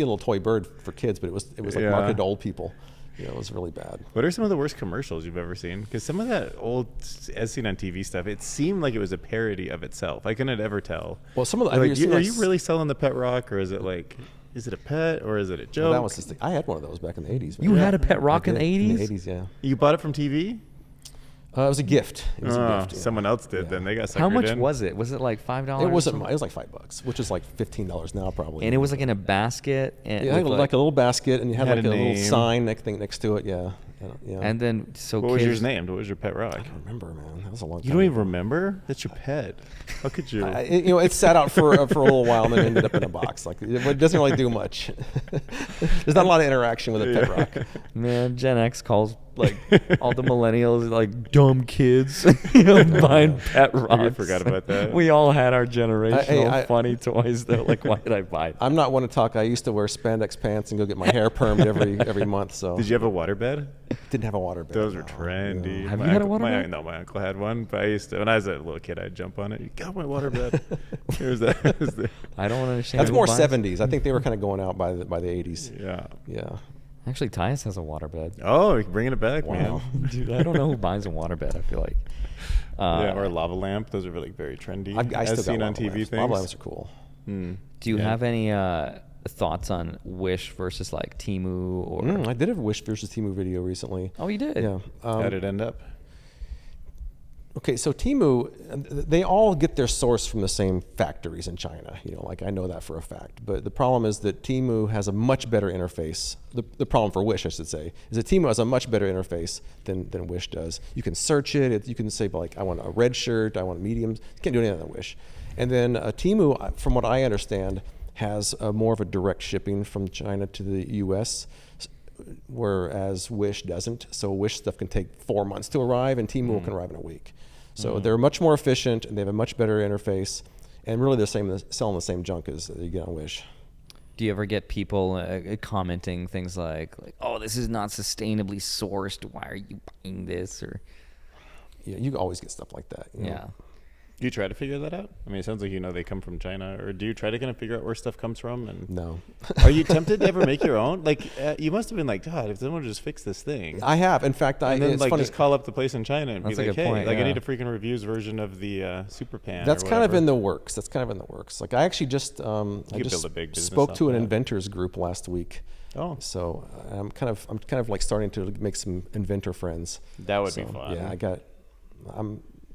little toy bird for kids, but it was like Yeah. marketed to old people. You know, it was really bad. What are some of the worst commercials you've ever seen? Because some of that old, as seen on TV stuff, it seemed like it was a parody of itself. I couldn't ever tell. Well, some of the Like, have you seen are that you really selling the pet rock, or is it like, is it a pet, or is it a joke? Well, that was just I had one of those back in the 80s. You man. had a pet I rock in did, the In 80s? the 80s, yeah. You bought it from TV? It was a gift. It was a gift. Yeah. Someone else did. Then they got suckered How much in. was it? Was it like $5? It wasn't. It was like $5, which is like $15 now probably. And it was like in a basket. And yeah, like a little basket, and you had Had like a a little name. sign next to it. Yeah. Yeah. And then so What was kids, yours named? What was your pet rock? I don't remember, man. That was a long time. You don't even ago. remember? That's your pet. How could you? It sat out for a little while and then ended up in a box. Like it doesn't really do much. There's not a lot of interaction with a pet rock. man, Gen X calls like all the millennials like dumb kids, buying pet rocks. I forgot about that. We all had our generational I- funny toys though. Like, why did I buy that? I'm not one to talk. I used to wear spandex pants and go get my hair permed every month. So Did you have a waterbed? didn't have a water bed. Those were no. trendy. Have My you had a uncle- my- waterbed? No, my uncle had one, but I used to. When I was a little kid, I'd jump on it. You got my waterbed. Here's that. I don't understand. That's who more buys- 70s. I think they were kind of going out by the 80s. Yeah. Yeah. Actually, Tyus has a waterbed. Oh, you're bringing it back, Wow. man. Dude, I don't know who buys a waterbed. I feel like. Yeah, or a lava lamp. Those are really very trendy. I As still seen got on lava TV lamps. things. Lava lamps are cool. Hmm. Do you Yeah. have any thoughts on Wish versus like Temu or? I did a Wish versus Temu video recently. Oh, you did. Yeah. How did it end up? Okay, so Temu, they all get their source from the same factories in China. Like I know that for a fact. But the problem is that Temu has a much better interface. The problem for Wish, I should say, is that Temu has a much better interface than Wish does. You can search it. You can say like, I want a red shirt. I want mediums. You can't do anything on Wish. And then Temu, from what I understand, has more of a direct shipping from China to the U.S., whereas Wish doesn't. So Wish stuff can take 4 months to arrive, and Temu can arrive in a week. So they're much more efficient, and they have a much better interface, and really they're selling the same junk as you get on Wish. Do you ever get people commenting things like, "Oh, this is not sustainably sourced. Why are you buying this?" Or Yeah, you always get stuff like that. yeah. Do you try to figure that out? I mean, it sounds like they come from China, or do you try to kind of figure out where stuff comes from? And No. are you tempted to ever make your own? Like, you must have been like, God, if someone would just fix this thing. I have. In fact, And then it's like funny. just call up the place in China and That's be a like, good hey, point, like I yeah. need a Freakin Reviews version of the Super Pan. That's or kind of whatever. in the works. Like I actually just I could just build a big business spoke off to an that. inventors group last week. Oh, So I'm kind of like starting to make some inventor friends. that would be So, fun. Yeah,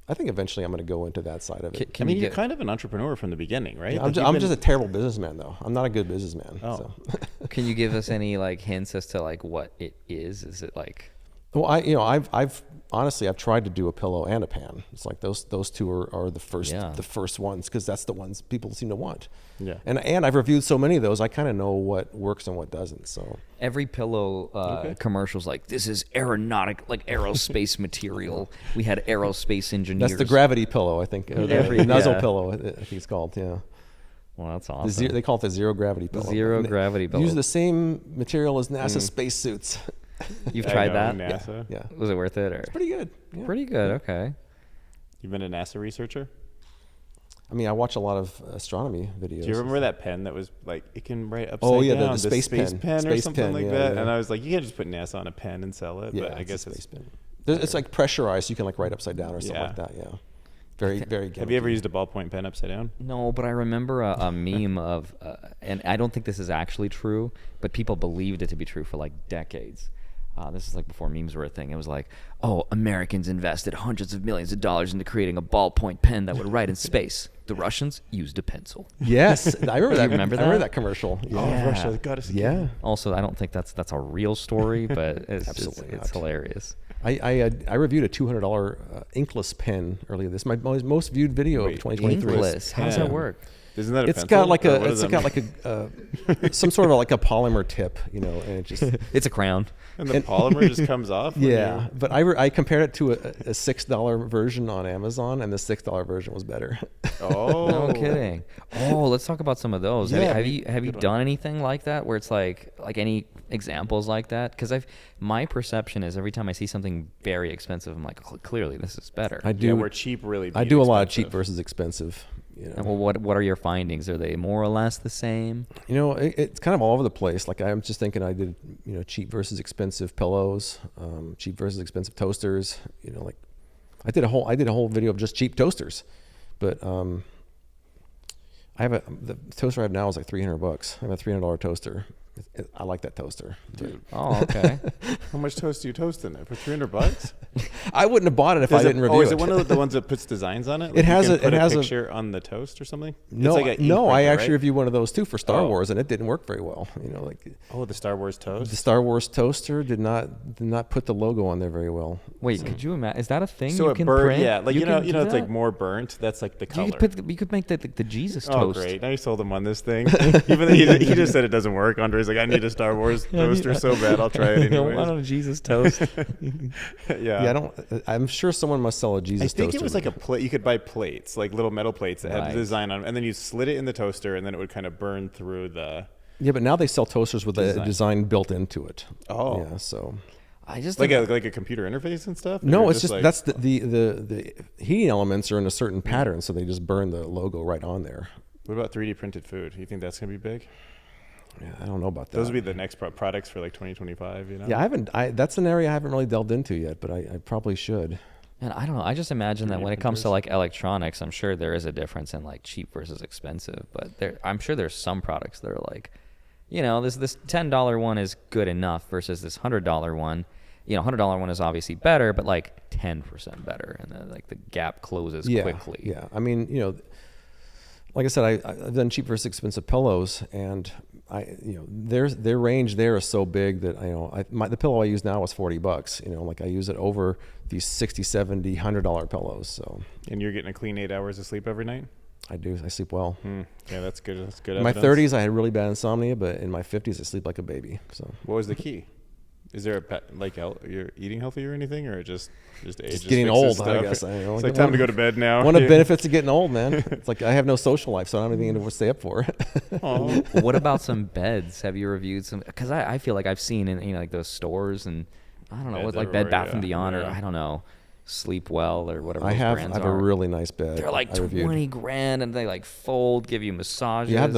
I think eventually I'm going to go into that side of it. Can I mean, you you're get, kind of an entrepreneur from the beginning, right? I'm just a terrible businessman, though. I'm not a good businessman. Oh. So. can you give us any like hints as to like what it is? Is it like Well, I've honestly tried to do a pillow and a pan. It's like those two are the first ones because that's the ones people seem to want. Yeah. And I've reviewed so many of those, I kind of know what works and what doesn't. So every pillow commercials like this is aerospace material. We had aerospace engineers. that's the gravity pillow, I think. Or Every- the nuzzle yeah. pillow, I think it's called. Yeah. Well, that's The awesome. they call it the zero gravity pillow. Zero And they gravity pillow. Use the same material as NASA spacesuits. You've I tried know, that? NASA. Yeah. Was it worth it or Pretty good. Yeah. pretty good? Okay. You've been a NASA researcher? I mean, I watch a lot of astronomy videos. Do you remember that pen that was like, it can write upside Oh, yeah, the down? space pen. or Space something pen, like yeah, that. yeah. And I was like, you can't just put NASA on a pen and sell it. Yeah, but I guess a space it's. pen. It's like pressurized. You can like write upside down or something Yeah. like that. Yeah. Very, very good. Have you ever used a ballpoint pen upside down? No, but I remember a meme of, and I don't think this is actually true, but people believed it to be true for like decades. This is like before memes were a thing. It was like, oh, Americans invested hundreds of millions of dollars into creating a ballpoint pen that would write in space. The Russians used a pencil. Yes, I remember that. remember I remember that? that commercial. Yeah. Yeah. Russia got us again. Yeah. Also, I don't think that's a real story, but Absolutely it's not. hilarious. I reviewed a $200 inkless pen earlier. This is my most viewed video Wait, of 2023. Inkless. How does Yeah. that work? Isn't that a It's pencil? got like Or a what does that mean? some sort of like a polymer tip, and it just It's a crown. And the polymer just comes off? when yeah. you- But I compared it to a $6 version on Amazon, and the $6 version was better. Oh. No kidding. Oh, let's talk about some of those. Yeah. Have you Good one. done anything like that where it's like any examples like that? Because my perception is every time I see something very expensive, I'm like, clearly this is better. I do. Yeah, where cheap really I beat do a lot of cheap expensive. versus expensive. And well, what are your findings? Are they more or less the same? It's kind of all over the place. Like I'm just thinking, I did cheap versus expensive pillows, cheap versus expensive toasters. Like I did a whole video of just cheap toasters, but The toaster I have now is like $300. I have a $300 toaster. I like that toaster. Dude. Oh, okay. How much toast do you toast in it for $300? I wouldn't have bought it if I didn't review it. Oh, is it one of the ones that puts designs on it? Like It has you can put it has a picture on the toast or something. No, it's like an no. ink I printer, actually right? reviewed one of those too for Star Oh. Wars, and it didn't work very well. Oh, the Star Wars toast. The Star Wars toaster did not put the logo on there very well. Wait, could you imagine? Is that a thing So you it can burnt. print? Yeah, like You can it's do like that? more burnt. That's like the color. You could make that like the Jesus Oh, toast. great! Now you sold him on this thing. Even though he just said it doesn't work. Andrei's like, I need a Star Wars toaster so bad, I'll try it anyways. I don't know, Jesus toast. Yeah. I'm sure someone must sell a Jesus I think toaster. it was like a plate. You could buy plates, like little metal plates that had Right. the design on them, and then you slid it in the toaster, and then it would kind of burn through the. Yeah, but now they sell toasters with a Design. design built into it. Oh. Yeah, so. I just Like think- a computer interface and stuff. No, Or it's just like, that's the heating elements are in a certain pattern, so they just burn the logo right on there. What about 3D printed food? You think that's gonna be big? Yeah, I don't know about that. Those would be the next products for like 2025. You know? Yeah, that's an area I haven't really delved into yet, but I probably should. And I don't know. I just imagine that 3D when it comes to printers. like electronics, I'm sure there is a difference in like cheap versus expensive. But I'm sure there's some products that are like, this $10 one is good enough versus this $100 one. $100 one is obviously better, but like 10% better, and then like the gap closes quickly. Yeah, I mean, like I said, I've done cheap versus expensive pillows, and their range there is so big that the pillow I use now is $40. Like I use it over these $60, $70, $100 pillows. So. And you're getting a clean 8 hours of sleep every night. I do. I sleep well. Yeah, that's good. That's good. In my evidence. 30s, I had really bad insomnia, but in my 50s, I sleep like a baby. So. What was the key? Is there you're eating healthy or anything, or just age? Just getting fixes old, I stuff? guess. It's like time to go to bed now. One of the benefits of getting old, man. It's like I have no social life, so I don't have anything to stay up for. Aw. What about some beds? Have you reviewed some? Because I feel like I've seen in like those stores, and I don't know, Beds with like everywhere, Bed Bath and yeah, Beyond, or yeah. I don't know, Sleep Well or whatever. I those have brands a are. really nice bed. They're like I reviewed. 20 grand, and they like fold, give you massages. You have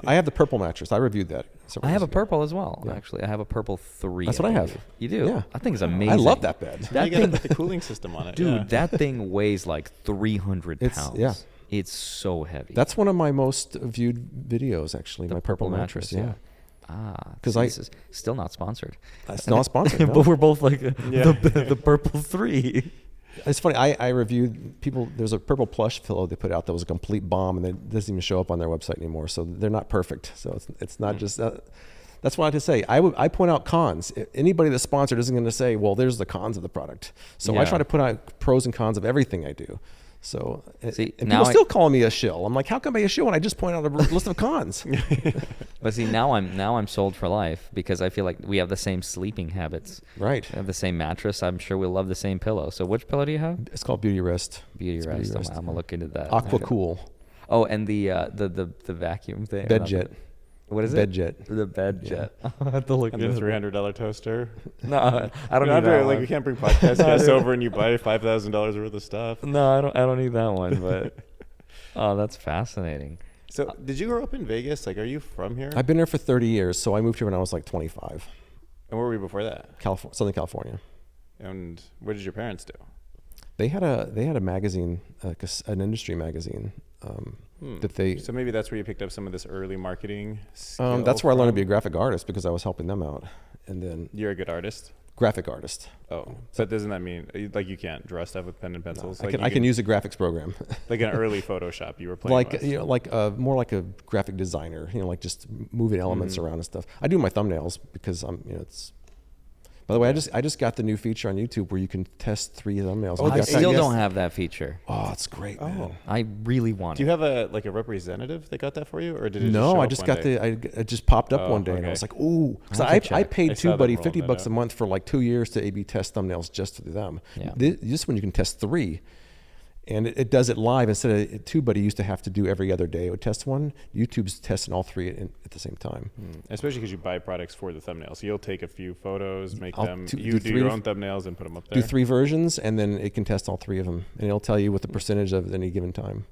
I have the purple mattress. I reviewed that. I have a purple. purple as well. Yeah. Actually, I have a purple 3. That's what I have. believe. You do? Yeah. I think it's amazing. I love that bed. That you got to thing, put the cooling system on it, dude. yeah. That thing weighs like 300 pounds. Yeah. It's so heavy. That's one of my most viewed videos, actually. The my purple mattress. Yeah. Ah, 'Cause this is still not sponsored. It's not sponsored. No. But we're both like Yeah. the purple 3. It's funny. I reviewed people. There's a purple plush pillow they put out that was a complete bomb, and it doesn't even show up on their website anymore. So they're not perfect. So it's not just. That's what I had to say. I point out cons. Anybody that's sponsored isn't going to say, well, there's the cons of the product. So I Yeah. try to put out pros and cons of everything I do. So See, and now people still call me a shill. I'm like, how come I a shill when I just point out a list of cons? But see, now I'm sold for life because I feel like we have the same sleeping habits. Right. We have the same mattress. I'm sure we'll love the same pillow. So which pillow do you have? It's called Beauty Rest. Beauty It's Rest. Beauty Rest. I'm gonna look into that. Aqua Cool. Oh, and the vacuum thing. Bed Jet. What is Bed it? Jet. The Bed Yeah. Jet. I'll have to look And the into that. $300 toaster. No, I don't need Andre, that like one. we can't bring podcast guests over and you buy $5,000 worth of stuff. No, I don't need that one. But oh, that's fascinating. So, did you grow up in Vegas? Like, are you from here? I've been here for 30 years, so I moved here when I was like 25. And where were you before that? Southern California. And what did your parents do? They had a magazine, an industry magazine, that they. So maybe that's where you picked up some of this early marketing skill That's where I learned to be a from? graphic artist because I was helping them out, and then You're a good artist? graphic artist. Oh. So doesn't that mean, like, you can't draw stuff with pen and pencils? I Like, can, I can use a graphics program, like an early Photoshop you were playing with. more like a graphic designer. Like just moving elements around and stuff. I do my thumbnails because it's. By the way, I just got the new feature on YouTube where you can test 3 thumbnails. Oh, I I got that still yes- don't have that feature. Oh, it's great, man. I really want Do it. you have a representative that got that for you? Or did it just No, show I up just one got day? it just popped up Oh, one day, and I okay. was like, ooh, because I'll have to I check. paid I saw that TubeBuddy rolling that $50 a out. month for like 2 years to A/B test thumbnails just for them. Yeah. This one you can test 3, and it does it live instead of TubeBuddy used to have to do every other day. It would test one. YouTube's testing all 3 at the same time. Especially because you buy products for the thumbnail. So you'll take a few photos, make I'll them, do you do 3 your own thumbnails and put them up there. Do 3 versions, and then it can test all 3 of them, and it'll tell you what the percentage of at any given time.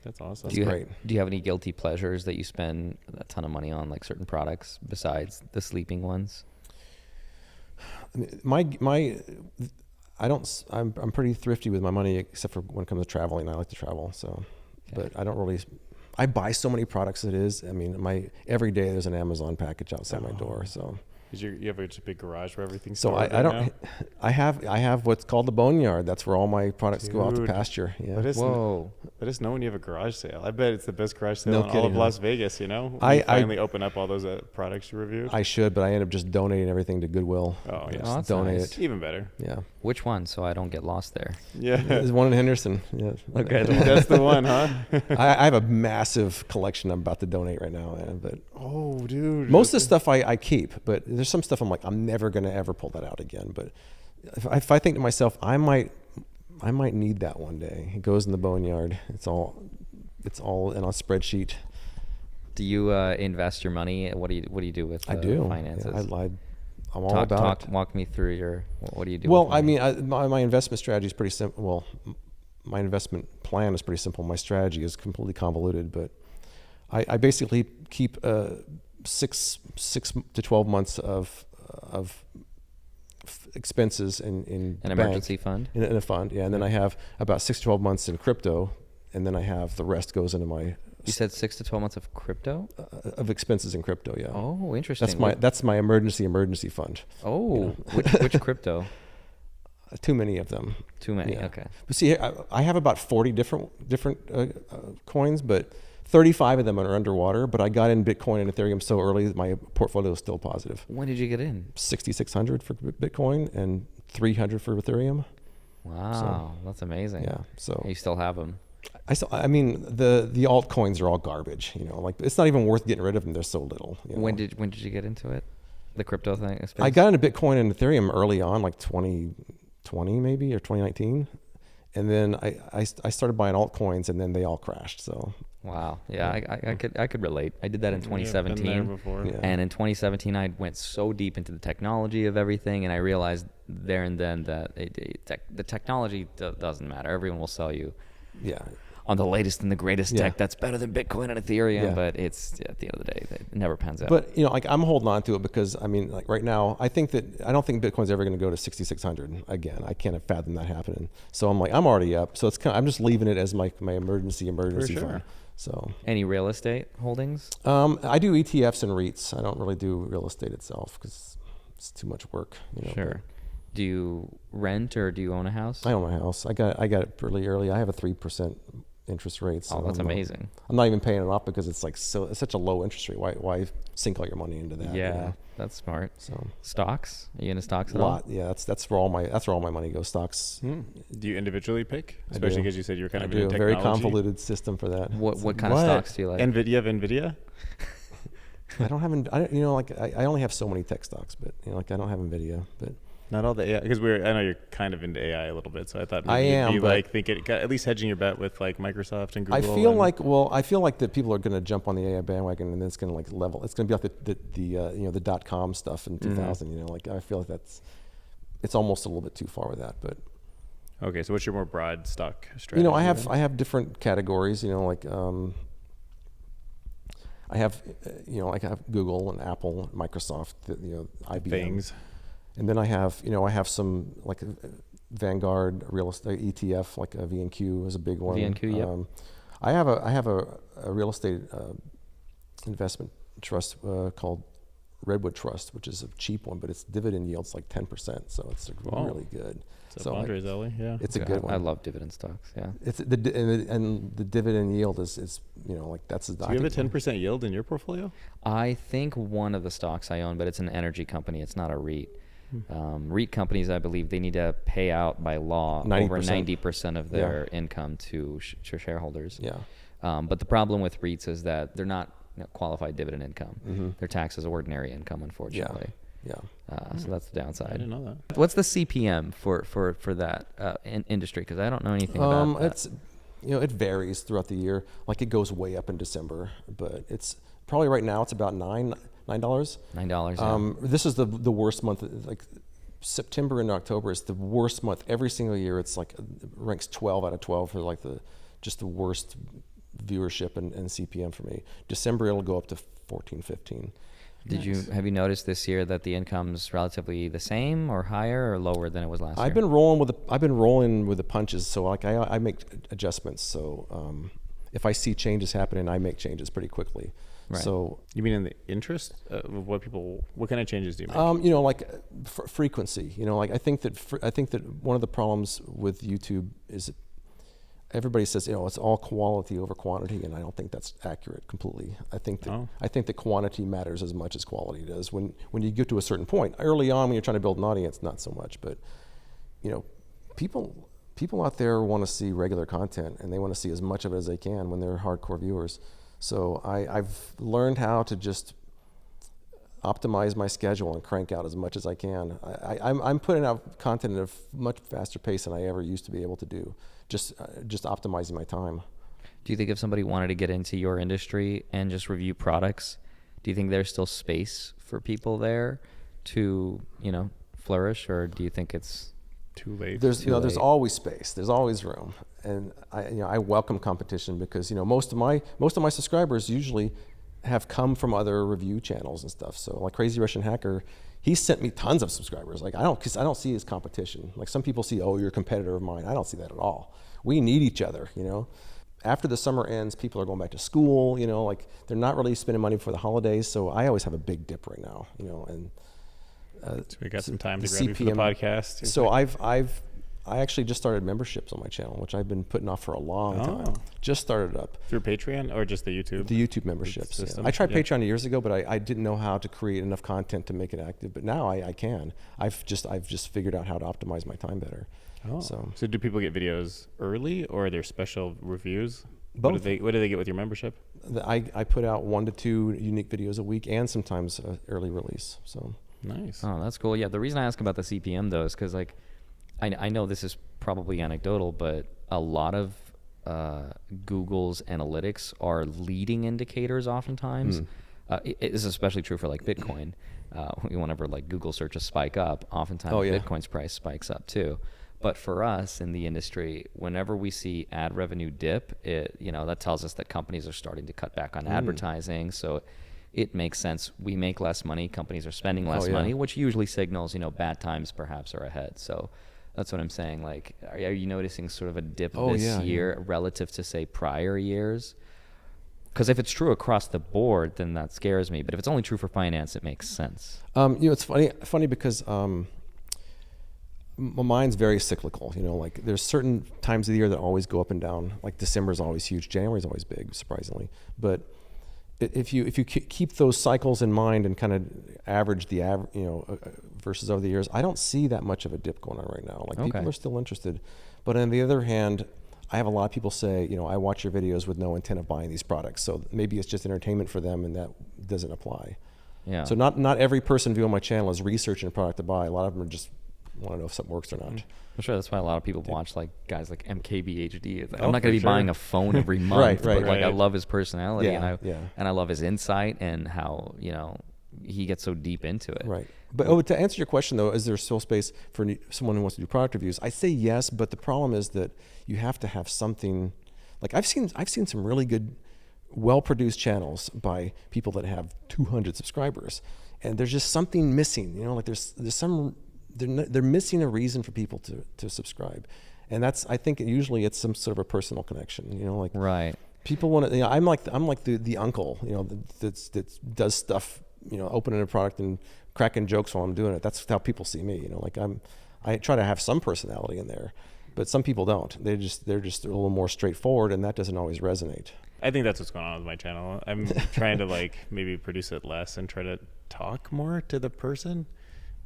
That's awesome. Do you, great. do you have any guilty pleasures that you spend a ton of money on, like certain products besides the sleeping ones? I'm pretty thrifty with my money except for when it comes to traveling. I like to travel, so, but I don't really I buy so many products. It is. I mean, every day there's an Amazon package outside my door. So. You have a big garage where everything's So stored I don't. now? I have what's called the boneyard. That's where all my products go out to Dude, pasture. Yeah. Whoa. Let us know when you have a garage sale. I bet it's the best garage sale No in all of kidding, huh? Las Vegas. You know, I finally open up all those products you reviewed. I should, but I end up just donating everything to Goodwill. Oh, yeah. Just Oh, that's donate nice. it. Even better. Yeah. Which one, so I don't get lost there? Yeah, There's one in Henderson. Yeah. Okay. that's the one, huh? I have a massive collection I'm about to donate right now, man. But Oh, dude. most of the stuff I keep, but there's some stuff I'm like, I'm never gonna ever pull that out again. But if I think to myself, I might need that one day. It goes in the boneyard. It's all in a spreadsheet. Do you invest your money? What do you do with I do. finances? Yeah, I'm all about it. Walk me through your. What do you do? Well, with I money? mean, my investment strategy is pretty simple. Well, my investment plan is pretty simple. My strategy is completely convoluted, but I basically keep 6 to 12 months of expenses in An the emergency bank, fund? in a fund. Yeah, and then I have about 6 to 12 months in crypto, and then I have the rest goes into my You said 6 to 12 months of crypto. of expenses in crypto. Yeah. Oh, interesting. That's my emergency fund. Oh, which crypto? Too many of them. Too many. Yeah. Okay. But see, I have about 40 different coins, but 35 of them are underwater. But I got in Bitcoin and Ethereum so early that my portfolio is still positive. When did you get in? 6,600 for Bitcoin and 300 for Ethereum. Wow, that's amazing. Yeah. So You still have them. I mean, the altcoins are all garbage. You know, like it's not even worth getting rid of them. They're so little. You know? When did you get into it? The crypto thing? Space? I got into Bitcoin and Ethereum early on, like 2020 maybe or 2019, and then I started buying altcoins, and then they all crashed. So Wow. Yeah, I could relate. I did that in Yeah, been there 2017. before. Yeah. And in 2017, I went so deep into the technology of everything, and I realized there and then that the technology doesn't matter. Everyone will sell you yeah, on the latest and the greatest Yeah. tech that's better than Bitcoin and Ethereum, Yeah. but it's at the end of the day, it never pans out. but you know, like I'm holding on to it because I mean, like right now, I don't think Bitcoin's ever going to go to 6,600 again. I can't fathom that happening. So I'm like, I'm already up. So I'm just leaving it as my emergency sure. fund. So Any real estate holdings? I do ETFs and REITs. I don't really do real estate itself because it's too much work. You know, Sure. Do you rent or do you own a house? I own my house. I got it really early. I have a 3% interest rate. So Oh, that's I'm not- amazing. I'm not even paying it off because it's such a low interest rate. Why sink all your money into that? Yeah, you know? that's smart. So Stocks? Are you into stocks a at all? lot. Yeah, that's where all my money goes. Stocks. Do you individually pick? I Especially do. because you said you were kind I of do into a technology. very convoluted system for that. What kind of stocks do you like? You have NVIDIA? I don't have, you know, like I only have so many tech stocks, but you know, like I don't have Nvidia, but Not all the AI, because I know you're kind of into AI a little bit, so I thought maybe I am, you'd be but- like thinking at least hedging your bet with like Microsoft and Google. I feel and- I feel like that people are going to jump on the AI bandwagon, and then it's going to like level. It's going to be like the you know, the .com stuff in 2000. You know, like I feel like it's almost a little bit too far with that, but. Okay, so what's your more broad stock strategy? You know, I then? have different categories. You know, like I have you know, like I have Google and Apple, and Microsoft, you know, IBM, things. and then I have some like Vanguard real estate ETF, like a VNQ is a big one. VNQ, yep. I have a real estate investment trust called Redwood Trust, which is a cheap one, but its dividend yield's like 10%, so it's Wow. really good. It's So up Andre's alley, yeah. it's a good one. I love dividend stocks. Yeah. It's and the dividend yield is you know, like that's. Do you have a 10% yield in your portfolio? I think one of the stocks I own, but it's an energy company. It's not a REIT. REIT companies, I believe, they need to pay out by law 90%. over 90% of their income to shareholders. Yeah. But the problem with REITs is that they're not qualified dividend income. They're taxed as ordinary income, unfortunately. Yeah. So that's the downside. I didn't know that. What's the CPM for that industry? Because I don't know anything about that. It's, you know, it varies throughout the year. Like it goes way up in December, but it's probably right now it's about $9. $9. Yeah. This is the worst month. Like September and October is the worst month every single year. It's like ranks 12 out of 12 for like the worst viewership and CPM for me. December it'll go up to 14, 15. Have you noticed this year that the income's relatively the same or higher or lower than it was last year? I've been rolling with the punches. So like I make adjustments. So if I see changes happening, I make changes pretty quickly. Right. So You mean in the interest of what kind of changes do you make? like frequency. Like I think that one of the problems with YouTube is everybody says, it's all quality over quantity, and I don't think that's accurate completely. I think that quantity matters as much as quality does. When you get to a certain point, early on when you're trying to build an audience, not so much. But people out there want to see regular content, and they want to see as much of it as they can when they're hardcore viewers. So I've learned how to just optimize my schedule and crank out as much as I can. I'm putting out content at a much faster pace than I ever used to be able to do. Just optimizing my time. Do you think if somebody wanted to get into your industry and just review products, do you think there's still space for people there to, flourish, or do you think it's too late? There's always space. There's always room, and I welcome competition because most of my subscribers usually have come from other review channels and stuff. So like Crazy Russian Hacker, he sent me tons of subscribers. Like I don't see his competition. Like some people see, you're a competitor of mine. I don't see that at all. We need each other, After the summer ends, people are going back to school, like they're not really spending money for the holidays. So I always have a big dip right now, and so we got some time to grab you for the podcast. So I actually just started memberships on my channel, which I've been putting off for a long time. Just started up. Through Patreon or just the YouTube? The YouTube memberships. Yeah. I tried Patreon years ago, but I didn't know how to create enough content to make it active. But now I can. I've just figured out how to optimize my time better. So do people get videos early, or are there special reviews? Both. What do they get with your membership? I put out 1 to 2 unique videos a week, and sometimes early release. So nice. Oh, that's cool. Yeah, the reason I ask about the CPM though is because I know this is probably anecdotal, but a lot of Google's analytics are leading indicators oftentimes. It is especially true for like Bitcoin. Whenever like Google searches spike up, oftentimes Bitcoin's price spikes up too. But for us in the industry, whenever we see ad revenue dip, that tells us that companies are starting to cut back on advertising. So it makes sense. We make less money. Companies are spending less money, which usually signals, bad times perhaps are ahead. So that's what I'm saying. Like, are you noticing sort of a dip this year relative to, say, prior years? Because if it's true across the board, then that scares me. But if it's only true for finance, it makes sense. It's funny because my mind's very cyclical. Like there's certain times of the year that always go up and down. Like December is always huge. January is always big, surprisingly. But if you keep those cycles in mind and kind of average the versus over the years, I don't see that much of a dip going on right now. Like people are still interested, but on the other hand, I have a lot of people say, I watch your videos with no intent of buying these products. So maybe it's just entertainment for them, and that doesn't apply. Yeah. So not every person viewing my channel is researching a product to buy. A lot of them are just want to know if something works or not. I'm sure that's why a lot of people watch like guys like MKBHD. I'm not going to be buying a phone every month, right. I love his personality and I love his insight and how he gets so deep into it. Right. But to answer your question though, is there still space for someone who wants to do product reviews? I say yes, but the problem is that you have to have something. Like I've seen some really good, well-produced channels by people that have 200 subscribers, and there's just something missing. Like there's some. They're missing a reason for people to subscribe, and that's, I think usually it's some sort of a personal connection. Like right. People want to. I'm like the uncle. That does stuff. Opening a product and cracking jokes while I'm doing it. That's how people see me. Like I try to have some personality in there, but some people don't. They're just a little more straightforward, and that doesn't always resonate. I think that's what's going on with my channel. I'm trying to maybe produce it less and try to talk more to the person.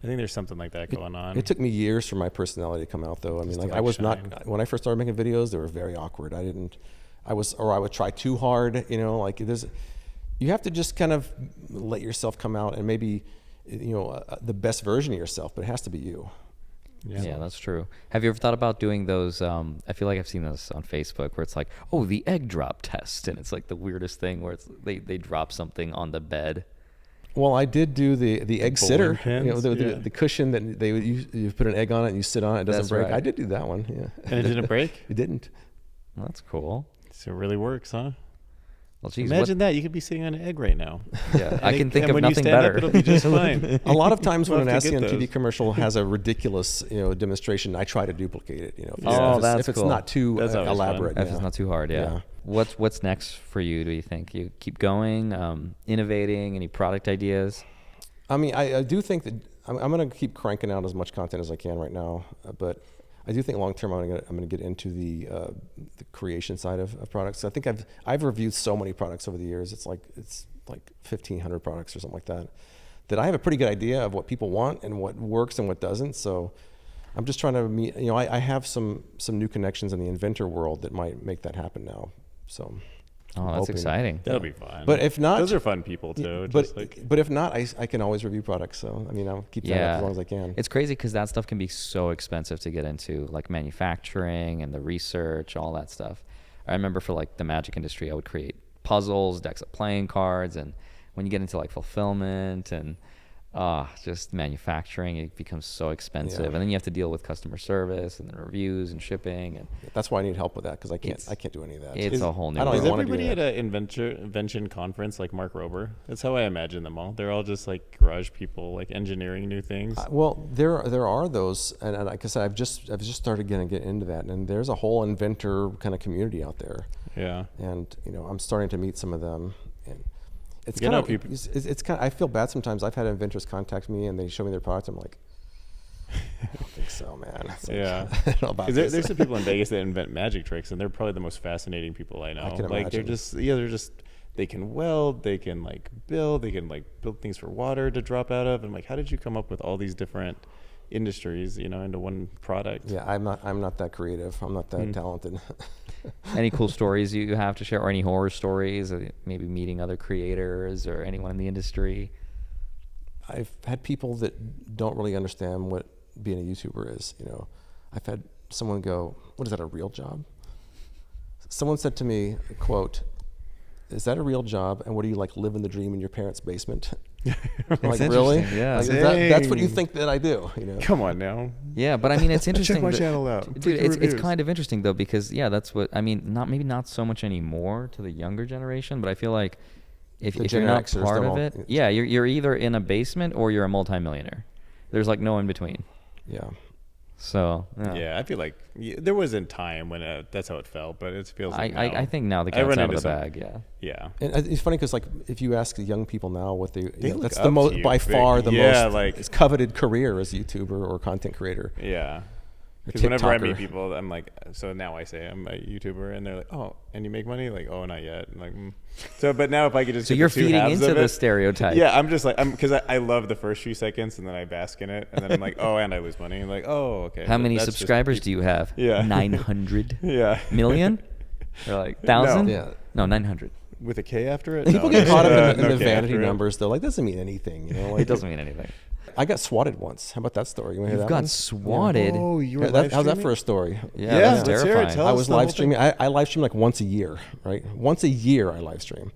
I think there's something like that going on. It took me years for my personality to come out, though. I mean, I was not, when I first started making videos, they were very awkward. I would try too hard, you have to just kind of let yourself come out and maybe, the best version of yourself, but it has to be you. Yeah, that's true. Have you ever thought about doing those? I feel like I've seen those on Facebook where it's like, the egg drop test. And it's like the weirdest thing where they drop something on the bed. Well, I did do the egg sitter, the cushion that you put an egg on it and you sit on it, it doesn't break. Right. I did do that one, yeah. And it didn't break? It didn't. Well, that's cool. So it really works, huh? Well, geez, imagine that. You could be sitting on an egg right now. Yeah, I can think of nothing better. Up, it'll be just fine. A lot of times when an ASEAN TV commercial has a ridiculous, demonstration, I try to duplicate it. That's if it's not too elaborate. If it's not too hard, yeah. What's next for you? Do you think you keep going, innovating? Any product ideas? I mean, I do think that I'm going to keep cranking out as much content as I can right now, but I do think long term I'm going to get into the creation side of products. I think I've reviewed so many products over the years. It's like 1,500 products or something like that. That I have a pretty good idea of what people want and what works and what doesn't. So I'm just trying to meet. I have some new connections in the inventor world that might make that happen now. So. Oh, that's exciting. That'll be fun. But if not, those are fun people too. But if not, I can always review products. So I mean, I'll keep that up as long as I can. It's crazy because that stuff can be so expensive to get into, like manufacturing and the research, all that stuff. I remember for like the magic industry, I would create puzzles, decks of playing cards, and when you get into like fulfillment and just manufacturing, it becomes so expensive, and then you have to deal with customer service and the reviews and shipping, and that's why I need help with that because I can't do any of that. It's a whole new. Is everybody at an invention conference like Mark Rober? That's how I imagine them all. They're all just like garage people, like engineering new things. Well, there are those, and like I said, I've just started going to get into that, and there's a whole inventor kind of community out there. Yeah, and I'm starting to meet some of them. And it's kind of I feel bad sometimes. I've had inventors contact me and they show me their products. I'm like, I don't think so, man. Yeah. I don't know about this. There's some people in Vegas that invent magic tricks, and they're probably the most fascinating people I know. I can like imagine. they can weld, they can like build things for water to drop out of. And I'm like, how did you come up with all these different industries, into one product? Yeah, I'm not that creative. I'm not that talented. Any cool stories you have to share, or any horror stories, or maybe meeting other creators or anyone in the industry? I've had people that don't really understand what being a YouTuber is. I've had someone go, "What is that, a real job?" Someone said to me, quote, "Is that a real job? And what do you like, live in the dream in your parents' basement?" I'm like, really? Yeah. Like, that's what you think that I do? Come on now. Yeah, but I mean, it's interesting. Check my channel out, dude. It's kind of interesting though, because that's what I mean. Not so much anymore to the younger generation, but I feel like if you're not part of it, you're either in a basement or you're a multimillionaire. There's like no in between. Yeah. So I feel like there was a time when that's how it felt, but it feels like I think now the cat's out of the bag. Yeah. And it's funny because like if you ask the young people now what that's the most most coveted career as YouTuber or content creator. Yeah. Because whenever I meet people, I'm like, so now I say I'm a YouTuber, and they're like, oh, and you make money? Like, oh, not yet. I'm like, So, but now if I could just so you're feeding into the stereotype. Yeah, I'm just like, because I love the first few seconds, and then I bask in it, and then I'm like, oh, and I lose money. I'm like, oh, okay. How many subscribers do you have? Yeah. 900 million? Or like 1,000? No, 900. With a K after it? People get caught up in the vanity numbers, though. Like, that doesn't mean anything. It doesn't mean anything. I got swatted once. How about that story? You want to hear that got one? swatted? Oh, you were how's that for a story? Yeah, that's terrifying. I was live streaming. I live stream like once a year, right? Once a year I live stream.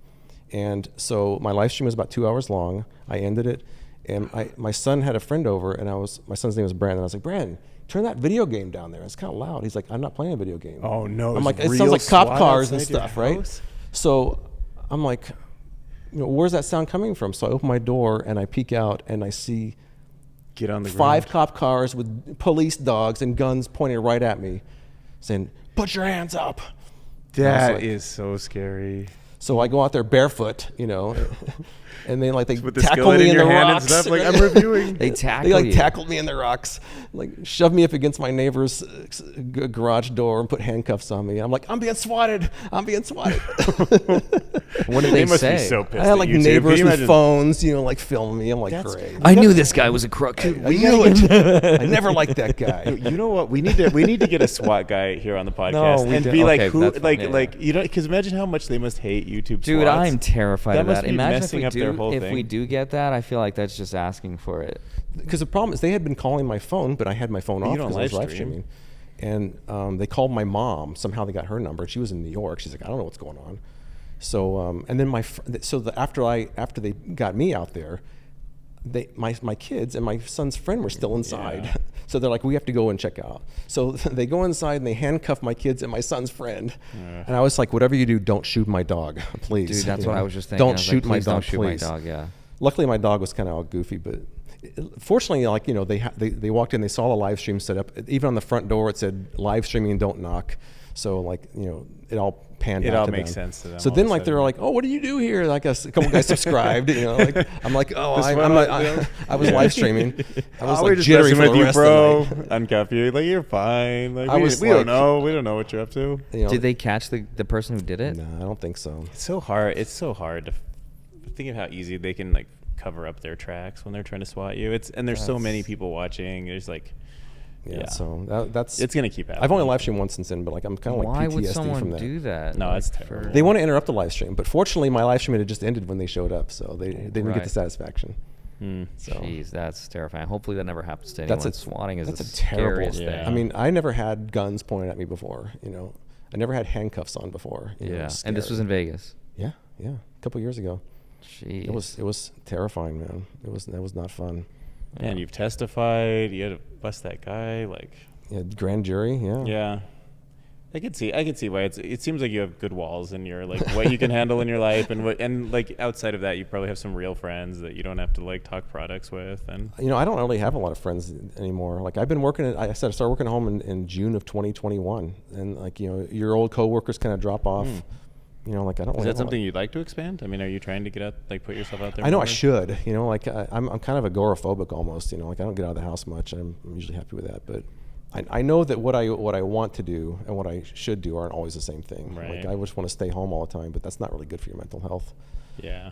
And so my live stream was about 2 hours long. I ended it. And my son had a friend over, and my son's name was Brandon. I was like, Brandon, turn that video game down there. It's kind of loud. He's like, I'm not playing a video game. Oh, no. I'm like, it sounds like cop cars and stuff, right? So I'm like, where's that sound coming from? So I open my door, and I peek out, and I see... Get on the 5 cop cars with police dogs and guns pointing right at me, saying, "Put your hands up." That is so scary. So I go out there barefoot, and they with the tackle me in the hand rocks. And stuff, like, I'm reviewing. They tackled me in the rocks, like shoved me up against my neighbor's garage door and put handcuffs on me. I'm like, I'm being swatted. What did they must say? Be so pissed I had like at neighbors with phones, like filming me. I'm like, great. I knew this guy was a crook. I knew it. I never liked that guy. You know what? We need to get a SWAT guy here on the podcast and be like, who, because imagine how much they must hate YouTube. Dude, SWATs. I'm terrified of that. Imagine if we do get that. I feel like that's just asking for it. Because the problem is they had been calling my phone, but I had my phone off because I was live streaming. And they called my mom. Somehow they got her number. She was in New York. She's like, I don't know what's going on. So and then after they got me out there, my kids and my son's friend were still inside. Yeah. So they're like, we have to go and check out. So they go inside and they handcuff my kids and my son's friend. And I was like, whatever you do, don't shoot my dog, please. Dude, that's what I was just thinking. Don't shoot my dog, please. Don't shoot my dog, yeah. Luckily, my dog was kind of all goofy, but fortunately, they walked in, they saw the live stream set up. Even on the front door, it said live streaming, don't knock. So like, it all panned It out all to makes them. sense to them So all then of a like they were sudden. like, oh, what do you do here? Like a couple guys subscribed. Like I'm like, oh, This I was Yeah. live streaming. I was we're like just jittery messing for with the you, rest bro. of the night. Uncuff you. Like, you're fine. Like, I was we like- don't know. We don't know what you're up to. Did they catch the person who did it? No, I don't think so. It's so hard. It's so hard to think of how easy they can like cover up their tracks when they're trying to swat you. And there's so many people watching. There's like, Yeah. So that's it's gonna keep happening. I've only live streamed once since then, but like I'm kind of like Why PTSD would from someone that. do that? No, Like, it's terrible. They want to interrupt the live stream, but fortunately my live stream had just ended when they showed up, so they didn't Right. get the satisfaction. So Jeez, that's terrifying. Hopefully that never happens to anyone. Swatting is that's the a terrible. scariest thing. I mean, I never had guns pointed at me before. I never had handcuffs on before. yeah, and this was in Vegas. Yeah, a couple years ago. Jeez. It was terrifying, man. That was not fun. And you've testified. You had to bust that guy. Like, Yeah, grand jury. Yeah. yeah. I could see why it seems like you have good walls in your like what you can handle in your life, and like outside of that you probably have some real friends that you don't have to like talk products with. And I don't really have a lot of friends anymore. Like I've been working I started working at home in June of 2021, and like your old coworkers kind of drop off. Like I don't. is really that have a lot- something you'd like to expand? I mean, are you trying to get out, like put yourself out there? I know I more? should. Like I'm kind of agoraphobic almost. Like I don't get out of the house much. I'm usually happy with that, but I know that what I want to do and what I should do aren't always the same thing. Right. Like I just want to stay home all the time, but that's not really good for your mental health. Yeah.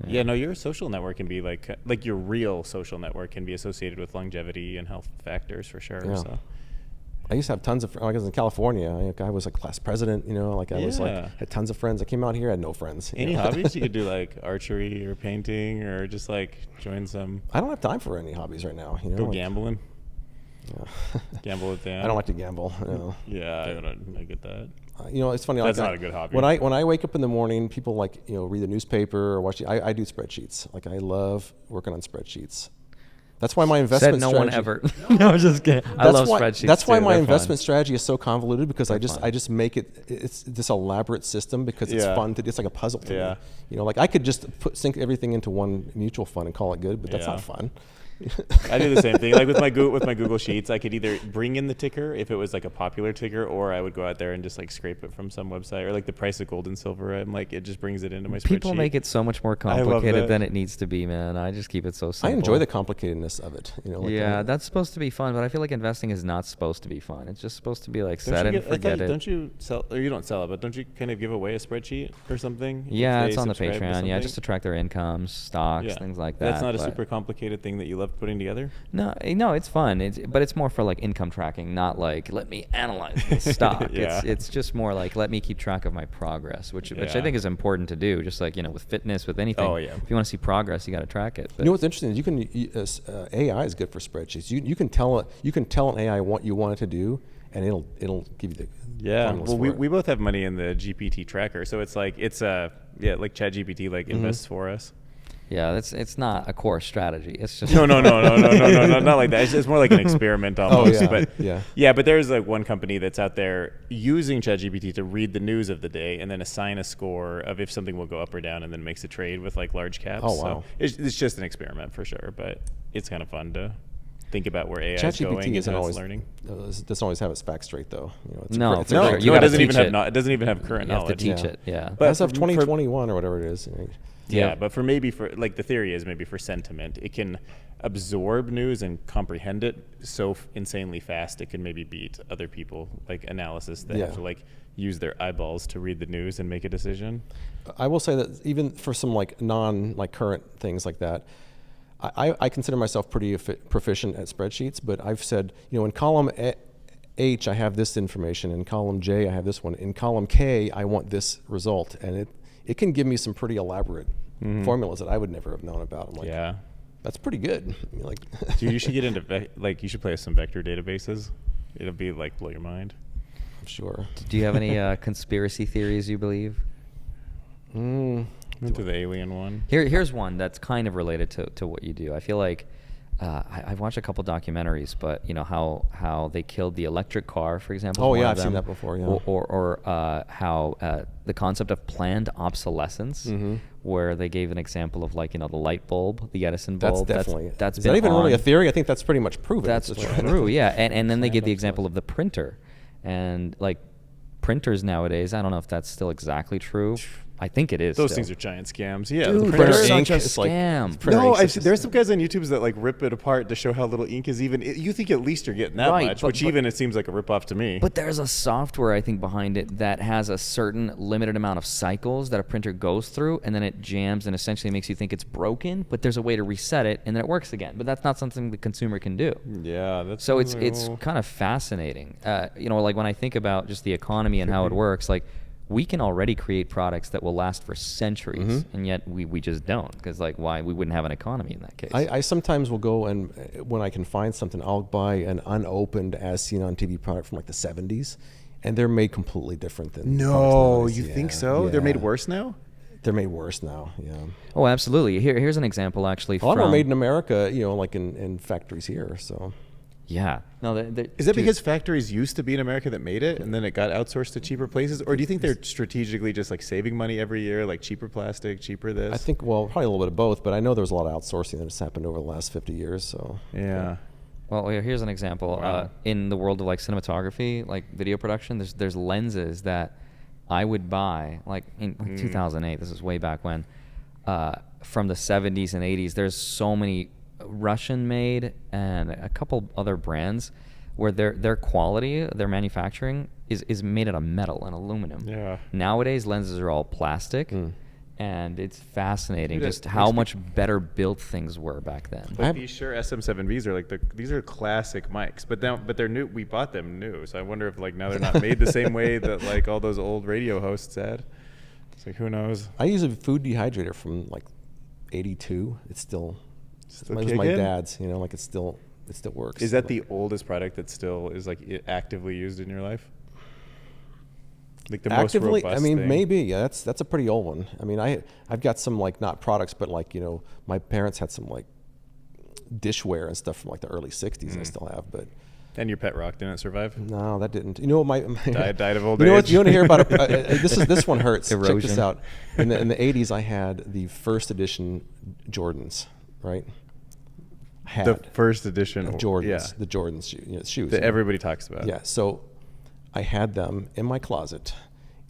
Yeah. No, your social network can be like your real social network can be associated with longevity and health factors for sure. Yeah. So. I used to have tons of like I was in California. I was like class president. Like I was like Yeah. had tons of friends. I came out here, I had no friends. Any hobbies you could do, like archery or painting, or just like join some I don't have time for any hobbies right now. go like, gambling. Yeah. Gamble with Dan. I don't like to gamble. Yeah, I get that. It's funny. That's like, not a good hobby. When I wake up in the morning, people like read the newspaper or watch. I do spreadsheets. Like I love working on spreadsheets. That's why my investment Said no strategy, one ever. No, I'm just kidding. I love spreadsheets. That's why too. my They're investment fun. strategy is so convoluted because They're I just make it's this elaborate system because it's Yeah. fun to. It's like a puzzle to Yeah. me. Like I could just sink everything into one mutual fund and call it good, but that's Yeah. not fun. I do the same thing. Like with my Google Sheets, I could either bring in the ticker if it was like a popular ticker, or I would go out there and just like scrape it from some website, or like the price of gold and silver. I'm like, it just brings it into my spreadsheet. People make it so much more I love complicated that. than it needs to be, man. I just keep it so simple. I enjoy the complicatedness of it. Yeah, that's supposed to be fun, but I feel like investing is not supposed to be fun. It's just supposed to be like Don't set you and give- I thought forget you- it. Don't you sell, or you don't sell it, but don't you kind of give away a spreadsheet or something? if Yeah, they it's on the subscribe to Patreon. Yeah, something? just to track their incomes, stocks, Yeah. things like that. That's not a but- super complicated thing that you love putting together? No, it's fun. But it's more for like income tracking, not like let me analyze this stock. Yeah. It's just more like let me keep track of my progress, which I Yeah. think is important to do. Just like with fitness, with anything. Oh, yeah. If you want to see progress, you got to track it. But What's interesting is you can AI is good for spreadsheets. You can tell an AI what you want it to do, and it'll give you the Yeah. formulas Well, for we, it. we both have money in the GPT tracker, so it's like like ChatGPT like invests for us. yeah, it's not a core strategy. It's just No, not like that. It's more like an experiment almost. yeah, But yeah. but there's like one company that's out there using ChatGPT to read the news of the day and then assign a score of if something will go up or down, and then makes a trade with like large caps. Oh, So wow. it's just an experiment for sure, but it's kind of fun to think about where AI is going ChatGPT and isn't how always it's learning. doesn't always have its facts straight though. It's No, it's for No, sure. great You it gotta doesn't even teach have it. it doesn't even have current you have to knowledge. teach Yeah. it. Yeah. But as of for- 2021 or whatever it is. Yeah, but for like the theory is maybe for sentiment, it can absorb news and comprehend it so insanely fast it can maybe beat other people like analysis that have Yeah. to like use their eyeballs to read the news and make a decision. I will say that even for some like current things like that, I consider myself pretty proficient at spreadsheets. But I've said in column H I have this information, in column J I have this one, in column K I want this result, and it can give me some pretty elaborate formulas that I would never have known about. I'm like, Yeah. that's pretty good. Like, Dude, you should get into you should play with some vector databases. It'll be like blow your mind. I'm sure. Do you have any conspiracy theories you believe? Into the alien one. Here's one that's kind of related to what you do. I feel like I've watched a couple documentaries, but how they killed the electric car, for example. is Oh, one yeah, of I've seen them. that before, yeah. Or how the concept of planned obsolescence, where they gave an example of like the light bulb, the Edison That's bulb. definitely. That's Is been that even really a on. theory? I think that's pretty much proven. That's It's just- true, yeah. And then they give the Planned example of the printer, and like printers nowadays, I don't know if that's still exactly true. I think it is. Those still. things are giant scams. Yeah, Dude, the they're printer such ink. a it's like- scam. printer No, ink's there's some guys on YouTube that like rip it apart to show how little ink is even. You think at least you're getting that Right, much, but- which even it seems like a ripoff to me. But there's a software, I think, behind it that has a certain limited amount of cycles that a printer goes through, and then it jams and essentially makes you think it's broken, but there's a way to reset it, and then it works again. But that's not something the consumer can do. Yeah, that's So it's kind of fascinating. Like when I think about just the economy and how it works, like we can already create products that will last for centuries, and yet we just don't, because like why we wouldn't have an economy in that case. I sometimes will go and when I can find something, I'll buy an unopened as seen on TV product from like the 70s, and they're made completely different than No, products nowadays. you think Yeah, so? They're made yeah. worse now? They're made worse now. Yeah, Oh, absolutely. Here's an example actually. a lot of them are made in America. Like in factories here. So Yeah. No, Is that because factories used to be in America that made it, and then it got outsourced to cheaper places? Or do you think they're strategically just like saving money every year, like cheaper plastic, cheaper this? I think probably a little bit of both, but I know there's a lot of outsourcing that has happened over the last 50 years. So Yeah. Well, here's an example. Wow. In the world of like cinematography, like video production, there's lenses that I would buy like in 2008. This is way back when. From the 70s and 80s, there's so many Russian made and a couple other brands where their quality, their manufacturing is made out of metal and aluminum. Yeah. Nowadays lenses are all plastic, and it's fascinating Dude, just it how makes me- much better built things were back then. But these sure SM7Bs are like these are classic mics, but they're new. We bought them new, so I wonder if like now they're not made the same way that like all those old radio hosts had. It's like who knows? I use a food dehydrator from like 82. It's still it was my kicking? dad's. Like it still works. Is that the oldest product that still is like actively used in your life? Like the actively? most robust I mean, thing? maybe. Yeah, that's a pretty old one. I mean, I've got some like not products, but like my parents had some like dishware and stuff from like the early 60s. I still have, but And your pet rock didn't survive? no, that didn't. You know what my Died of old you know what age. you want to hear about? This one hurts. Check this Erosion. out. In the 80s, I had the first edition Jordans, right? The first edition of Jordans, yeah, the Jordans shoes. that everybody talks about. Yeah, so I had them in my closet,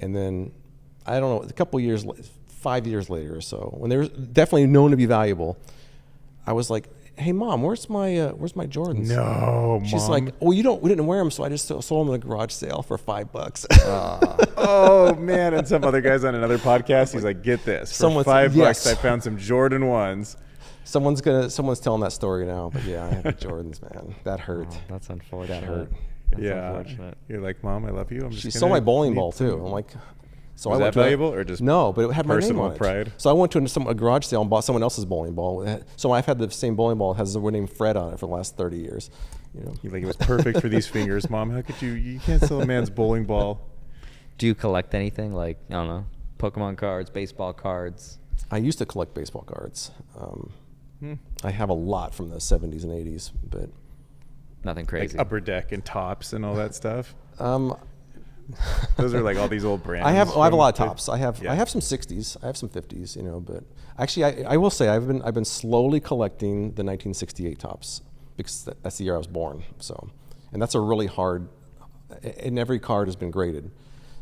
and then I don't know, a couple years, 5 years later or so, when they were definitely known to be valuable, I was like, "Hey, Mom, where's my Jordans?" No, She's Mom. like, "Oh, we didn't wear them, so I just sold them in a garage sale for $5." Oh man! And some other guys on another podcast, he's like, "Get this, for Someone's- $5, yes. I found some Jordan ones." Someone's telling that story now, but yeah, I had the Jordans, man. That hurt. Oh, that's unfortunate. That hurt. That's Yeah, unfortunate. you're like, "Mom, I love you." I'm just She gonna saw my bowling need ball too. some-" I'm like, so Was I went that to valuable or just no, but it had my name personal on it. pride? So I went to a garage sale and bought someone else's bowling ball. So I've had the same bowling ball. It has the name Fred on it for the last 30 years. You're like, it was perfect for these fingers, Mom. How could you? You can't sell a man's bowling ball. Do you collect anything like, I don't know, Pokemon cards, baseball cards? I used to collect baseball cards. I have a lot from the 70s and 80s, but Nothing Like crazy. Upper Deck and Tops and all that stuff. um, Those are like all these old brands. I have a lot of from- tops. I have Yeah. some 60s. I have some 50s. But actually, I will say I've been slowly collecting the 1968 tops because that's the year I was born. So, and that's a really hard. And every card has been graded,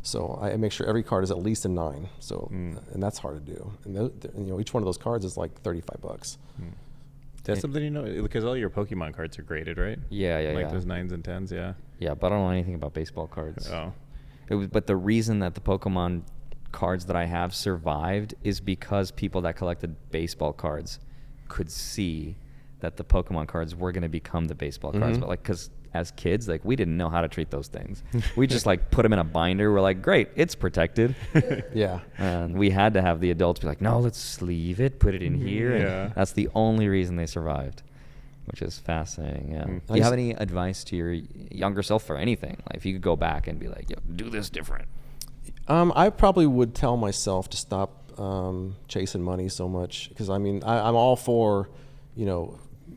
so I make sure every card is at least a 9. So, and that's hard to do. And each one of those cards is like $35. That's something you know because all your Pokemon cards are graded, right? Yeah, Like those 9s and 10s, yeah. Yeah, but I don't know anything about baseball cards. Oh, But the reason that the Pokemon cards that I have survived is because people that collected baseball cards could see that the Pokemon cards were going to become the baseball cards. But like, because as kids, like we didn't know how to treat those things. We just like put them in a binder. We're like, great, it's protected. Yeah. And we had to have the adults be like, no, let's sleeve it, put it in here. Yeah. And that's the only reason they survived, which is fascinating. Yeah. Do you have any advice to your younger self for anything? Like if you could go back and be like, yo, do this different. I probably would tell myself to stop chasing money so much because I'm all for,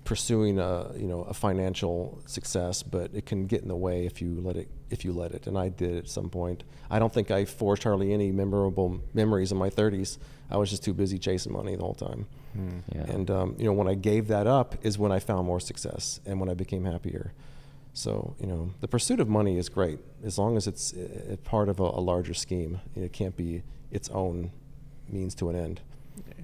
pursuing a financial success, but it can get in the way if you let it. And I did at some point. I don't think I forged hardly any memorable memories in my 30s. I was just too busy chasing money the whole time. Yeah. And when I gave that up is when I found more success and when I became happier. So, the pursuit of money is great as long as it's part of a larger scheme. It can't be its own means to an end.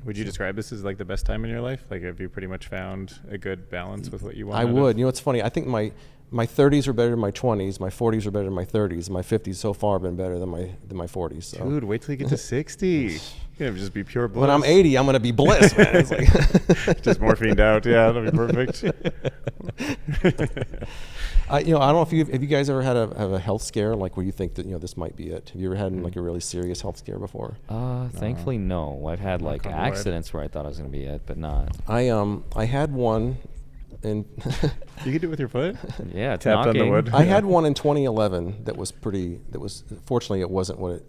Would you describe this as like the best time in your life? Like, have you pretty much found a good balance with what you want? I would. It's funny. I think my 30s are better than my 20s. My 40s are better than my 30s. My 50s so far have been better than my 40s. So. Dude, wait till you get to 60. You're gonna just be pure bliss. When I'm 80, I'm gonna be bliss, man. It's like just morphined out. Yeah, that'll be perfect. I don't know if you guys ever had a health scare, like where you think that this might be it. Have you ever had like a really serious health scare before? Thankfully, no. I've had like accidents where I thought I was gonna be it, but not. I had one, and you could do it with your foot. Yeah, it's tapped knocking. on the wood. I had one in 2011 that was fortunately it wasn't what it.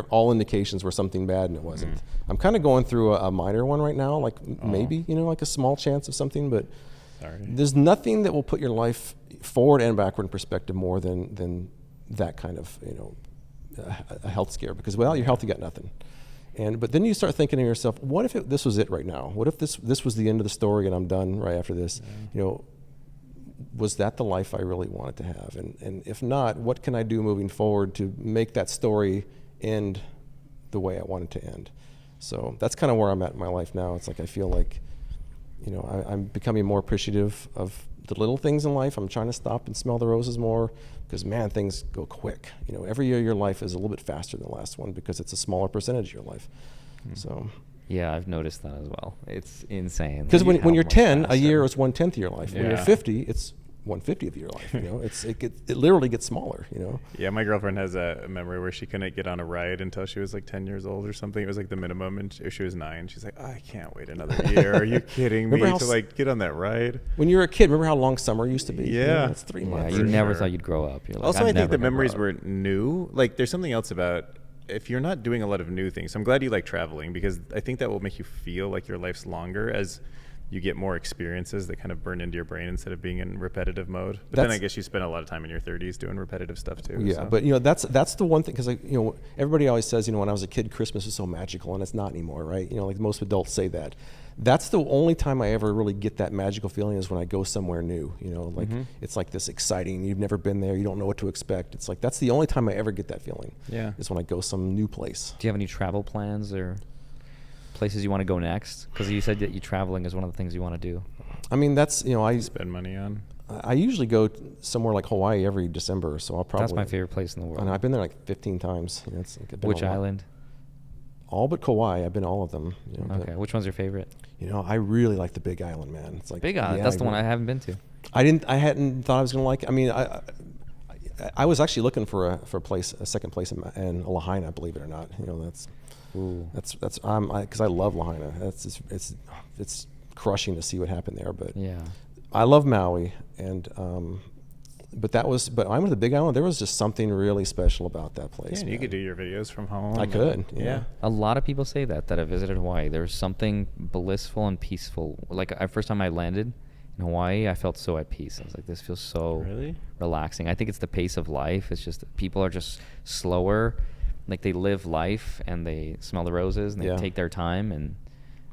All indications were something bad, and it wasn't. I'm kind of going through a minor one right now, like maybe like a small chance of something, but. Sorry. There's nothing that will put your life forward and backward in perspective more than that kind of a health scare, because without your health you got nothing. But then you start thinking to yourself, what if this was it right now? What if this was the end of the story and I'm done right after this? Yeah. Was that the life I really wanted to have? And if not, what can I do moving forward to make that story end the way I want it to end? So that's kind of where I'm at in my life now. It's like I feel like I'm becoming more appreciative of the little things in life. I'm trying to stop and smell the roses more, because man, things go quick. Every year your life is a little bit faster than the last one because it's a smaller percentage of your life. So yeah, I've noticed that as well. It's insane. Because when you're 10, faster. a year is 1/10 of your life. Yeah. When you're 50, it's 1/50 of your life. It literally gets smaller. Yeah, my girlfriend has a memory where she couldn't get on a ride until she was like 10 years old or something. It was like the minimum, and she was 9. She's like, I can't wait another year. Are you kidding me to like get on that ride? When you were a kid, remember how long summer used to be? Yeah, it's 3 Yeah, months. you never thought you'd grow up. You're like, Also, I think the never memories grow up. were new. Like, there's something else about if you're not doing a lot of new things. So I'm glad you like traveling, because I think that will make you feel like your life's longer as you get more experiences that kind of burn into your brain instead of being in repetitive mode. But then I guess you spend a lot of time in your 30s doing repetitive stuff too. Yeah, so. but that's the one thing, because everybody always says when I was a kid Christmas was so magical, and it's not anymore, right? Like most adults say that. That's the only time I ever really get that magical feeling is when I go somewhere new. Like it's like this exciting. You've never been there. You don't know what to expect. It's like that's the only time I ever get that feeling. Yeah, is when I go some new place. Do you have any travel plans or places you want to go next? Because you said that traveling is one of the things you want to do. I mean, that's I spend money on. I usually go somewhere like Hawaii every December, so I'll probably. That's my favorite place in the world. And I've been there like 15 times. It's Which island? All but Kauai. I've been all of them. Okay. Which one's your favorite? I really like the Big Island, man. It's like Big Island. yeah, That's the one I haven't been to. I hadn't thought I was gonna like it. I mean, I was actually looking for a second place in Lahaina, believe it or not. That's because I love Lahaina. It's crushing to see what happened there, but yeah, I love Maui, and but I went to the Big Island. There was just something really special about that place. Yeah, you could do your videos from home. I could. Yeah. A lot of people say that have visited Hawaii. There's something blissful and peaceful. Like first time I landed in Hawaii, I felt so at peace. I was like, this feels so really relaxing. I think it's the pace of life. It's just people are just slower. Like they live life and they smell the roses and they take their time. And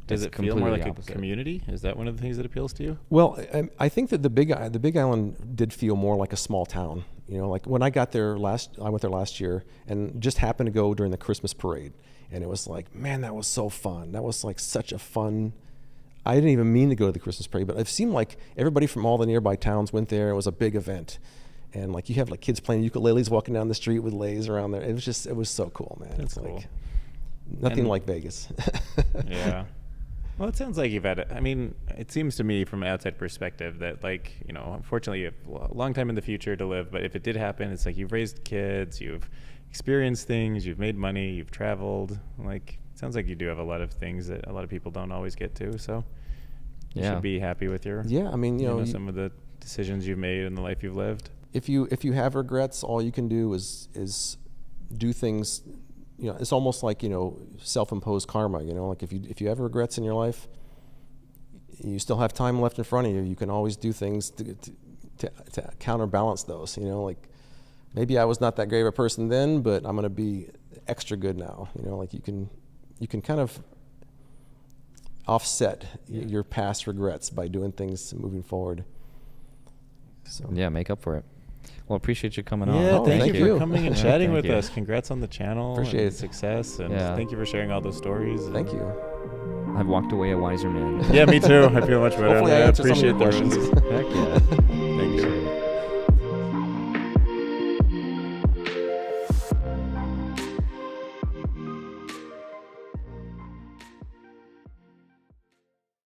does it feel more like a community? Is that one of the things that appeals to you? Well, I think that the Big Island did feel more like a small town. Like when I got there I went there last year and just happened to go during the Christmas parade, and it was like, man, that was so fun. That was like such a fun. I didn't even mean to go to the Christmas parade, but it seemed like everybody from all the nearby towns went there. It was a big event. And like you have like kids playing ukuleles walking down the street with leis around there. It was so cool, man. That's it's cool. Like nothing like Vegas. Yeah. Well, it sounds like you've had it. I mean, it seems to me from an outside perspective that unfortunately you have a long time in the future to live, but if it did happen, it's like you've raised kids, you've experienced things, you've made money, you've traveled. Like, it sounds like you do have a lot of things that a lot of people don't always get to. So you should be happy with your, I mean, some of the decisions you've made and the life you've lived. If you have regrets, all you can do is do things. It's almost like self-imposed karma. Like if you have regrets in your life, you still have time left in front of you. You can always do things to counterbalance those. Like maybe I was not that great of a person then, but I'm going to be extra good now. Like you can kind of offset your past regrets by doing things moving forward. So Yeah, make up for it. Well, appreciate you coming on. Yeah, Oh, thank thank you for you. coming and Yeah, chatting thank with you. us. Congrats on the channel. Appreciate and it. success. And Yeah. thank you for sharing all those stories. Thank you. I've walked away a wiser man. Yeah, me too. I feel much better. Hopefully I answered some of your appreciate the questions. reviews. Heck yeah.